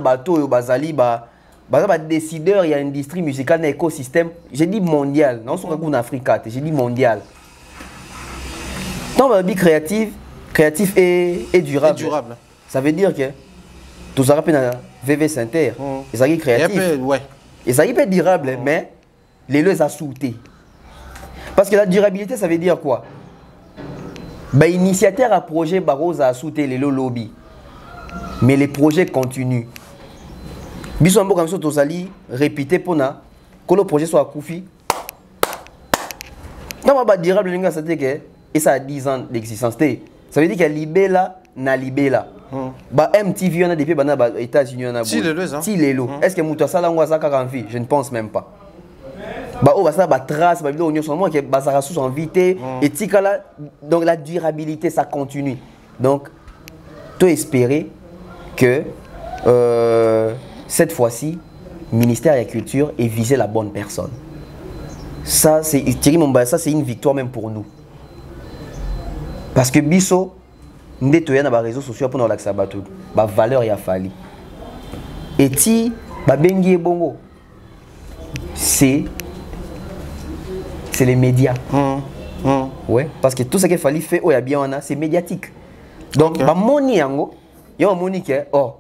bateau bazali décideur, il y a une industrie musicale, un écosystème. J'ai dit mondial, non seulement en Afrique, j'ai dit mondial. Donc, créatif et durable. Ça veut dire que tout ça rappelle VV Saint-Terre, ils sont créatifs. Et ça peut être durable, mais les lois à sauter. Parce que la durabilité, ça veut dire quoi? Initiateur à projet Barroso a sauté les lobby. Mais les projets continuent. Bisombo comme ça, tous allés répéter pour que le projet soit Koufi. Dans ma durable, ça veut dire que et ça a 10 ans d'existence. Ça veut dire qu'il y a Libé là, na Libé là. MTV, on a depuis les États-Unis, on a est-ce que Mouta Salangwa Zaka en vie? Je ne pense même pas. Trace, donc la durabilité, ça continue. Donc, tu espérer que cette fois-ci, le ministère de la Culture ait visé la bonne personne. Ça, c'est une victoire même pour nous. Parce que Bisso, nous avons les réseaux sociaux pour nous la valeur y a fallu. Et si, Bengi et Bongo, c'est les médias. Ouais, parce que tout ce qu'il fallait faire, c'est médiatique. Donc, il y a un monique oh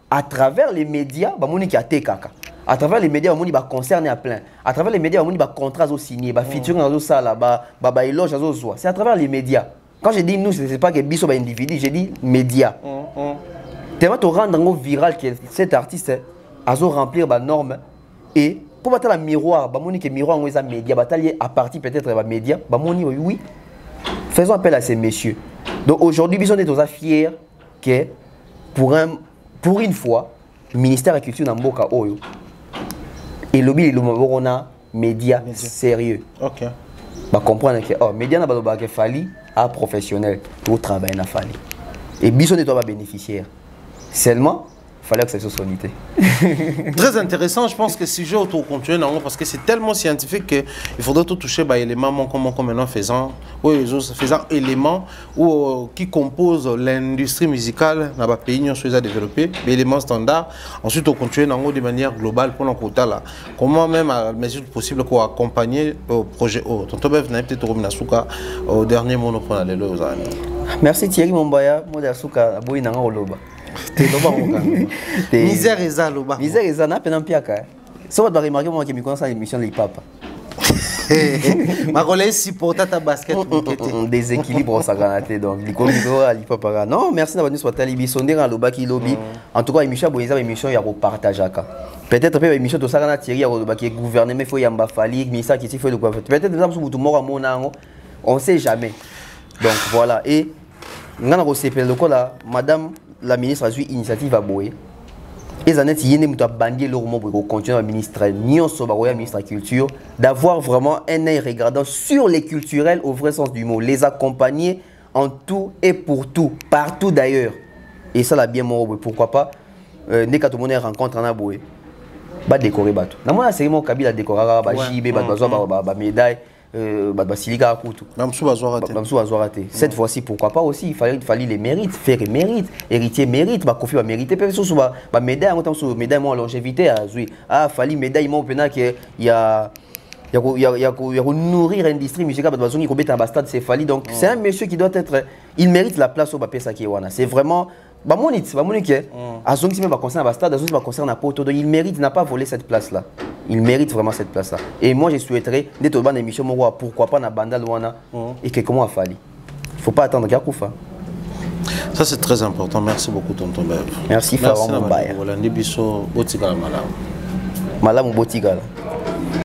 à travers les médias ba monique a tekaka à travers les médias monique ba concerné à plein à travers les médias monique ba contrats au signé ba featuring dans ça là ba éloge dans ça c'est à travers les médias quand je dis nous c'est pas que biso ba individu j'ai dit médias tellement te rendre viral que cet artiste a remplir ba norme et pour battre la miroir ba monique miroir on les médias batailler à partir peut-être ba médias ba monique oui faisons appel à ces messieurs donc aujourd'hui biso on est tous fiers que pour une fois, le ministère de la Culture Namboka Oyo et le lobby on a médias sérieux. Ok. Bah comprendre que oh médias n'a pas de fali à professionnel pour travailler na fali. Et bison de toi va bénéficiaire. Seulement il fallait que ça soit solide. Très intéressant, je pense que si je autour continuer parce que c'est tellement scientifique qu'il faudrait tout toucher par éléments comme maintenant faisant éléments qui composent l'industrie musicale dans le pays nous sommes à développer, éléments standards. Ensuite on continue de manière globale pour l'enquête là. Comment même à mesure possible pour accompagner le projet O. Tonton Bev n'a peut-être au dernier mot pour aller là. Merci Thierry Mombaya, moi d'Asuka aboyi nanga oloba. Misère et ça, loba. Misère et ça, n'a pas d'empiaka. Ça va remarquer moi qui me connais l'émission de l'IPAPA. Ma collègue supporte ta basket. Déséquilibre ça ganaté donc. l'IPAPA. Non, merci d'avoir nous sur Talibi Sondé dans le bas qui lobby. En tout cas, émission Boïsa émission il y a repartage peut-être après émission de ça gana Thierry au bas qui gouvernement faut yamba fali ministère qui fait le quoi. Peut-être déjà sur tout mort à mon ango. On sait jamais. Donc voilà et ngana ko CPL le là madame la ministre a eu initiative à Boé. Et ça n'est pas bandé le moment pour continuer à ministre ministre de la culture d'avoir vraiment un œil regardant sur les culturels au vrai sens du mot, les accompagner en tout et pour tout, partout d'ailleurs. Et ça l'a bien mort, pourquoi pas dès que tout le monde rencontre en Aboé, bah décorer bateau. Dans moi c'est mon Kabila décorer bah JB bah médaille Basilika Koutou. Cette fois-ci, pourquoi pas aussi, il fallait les mérites, faire mérite, héritier mérite, ma confiance mérite. Puis sur ma médaille, en tant que médaille, moi longévité, ah, fallait médaille, moi au qu'il y a nourrir l'industrie musicale, parce qu'il y a un stade, c'est fallait. Donc c'est un monsieur qui doit être, il mérite la place au papier Sakiwana. C'est vraiment. Il mérite, n'a pas volé cette place là. Il mérite vraiment cette place là. Et moi je souhaiterais d'être dans l'émission pourquoi pas na banda Luana et que comment a fallu. Il faut pas attendre qu'il y a ça c'est très important. Merci beaucoup tonton Bev. Merci Farah Mbaya. Voilà, Ndibiso Botigala Malam. Malam Botigala.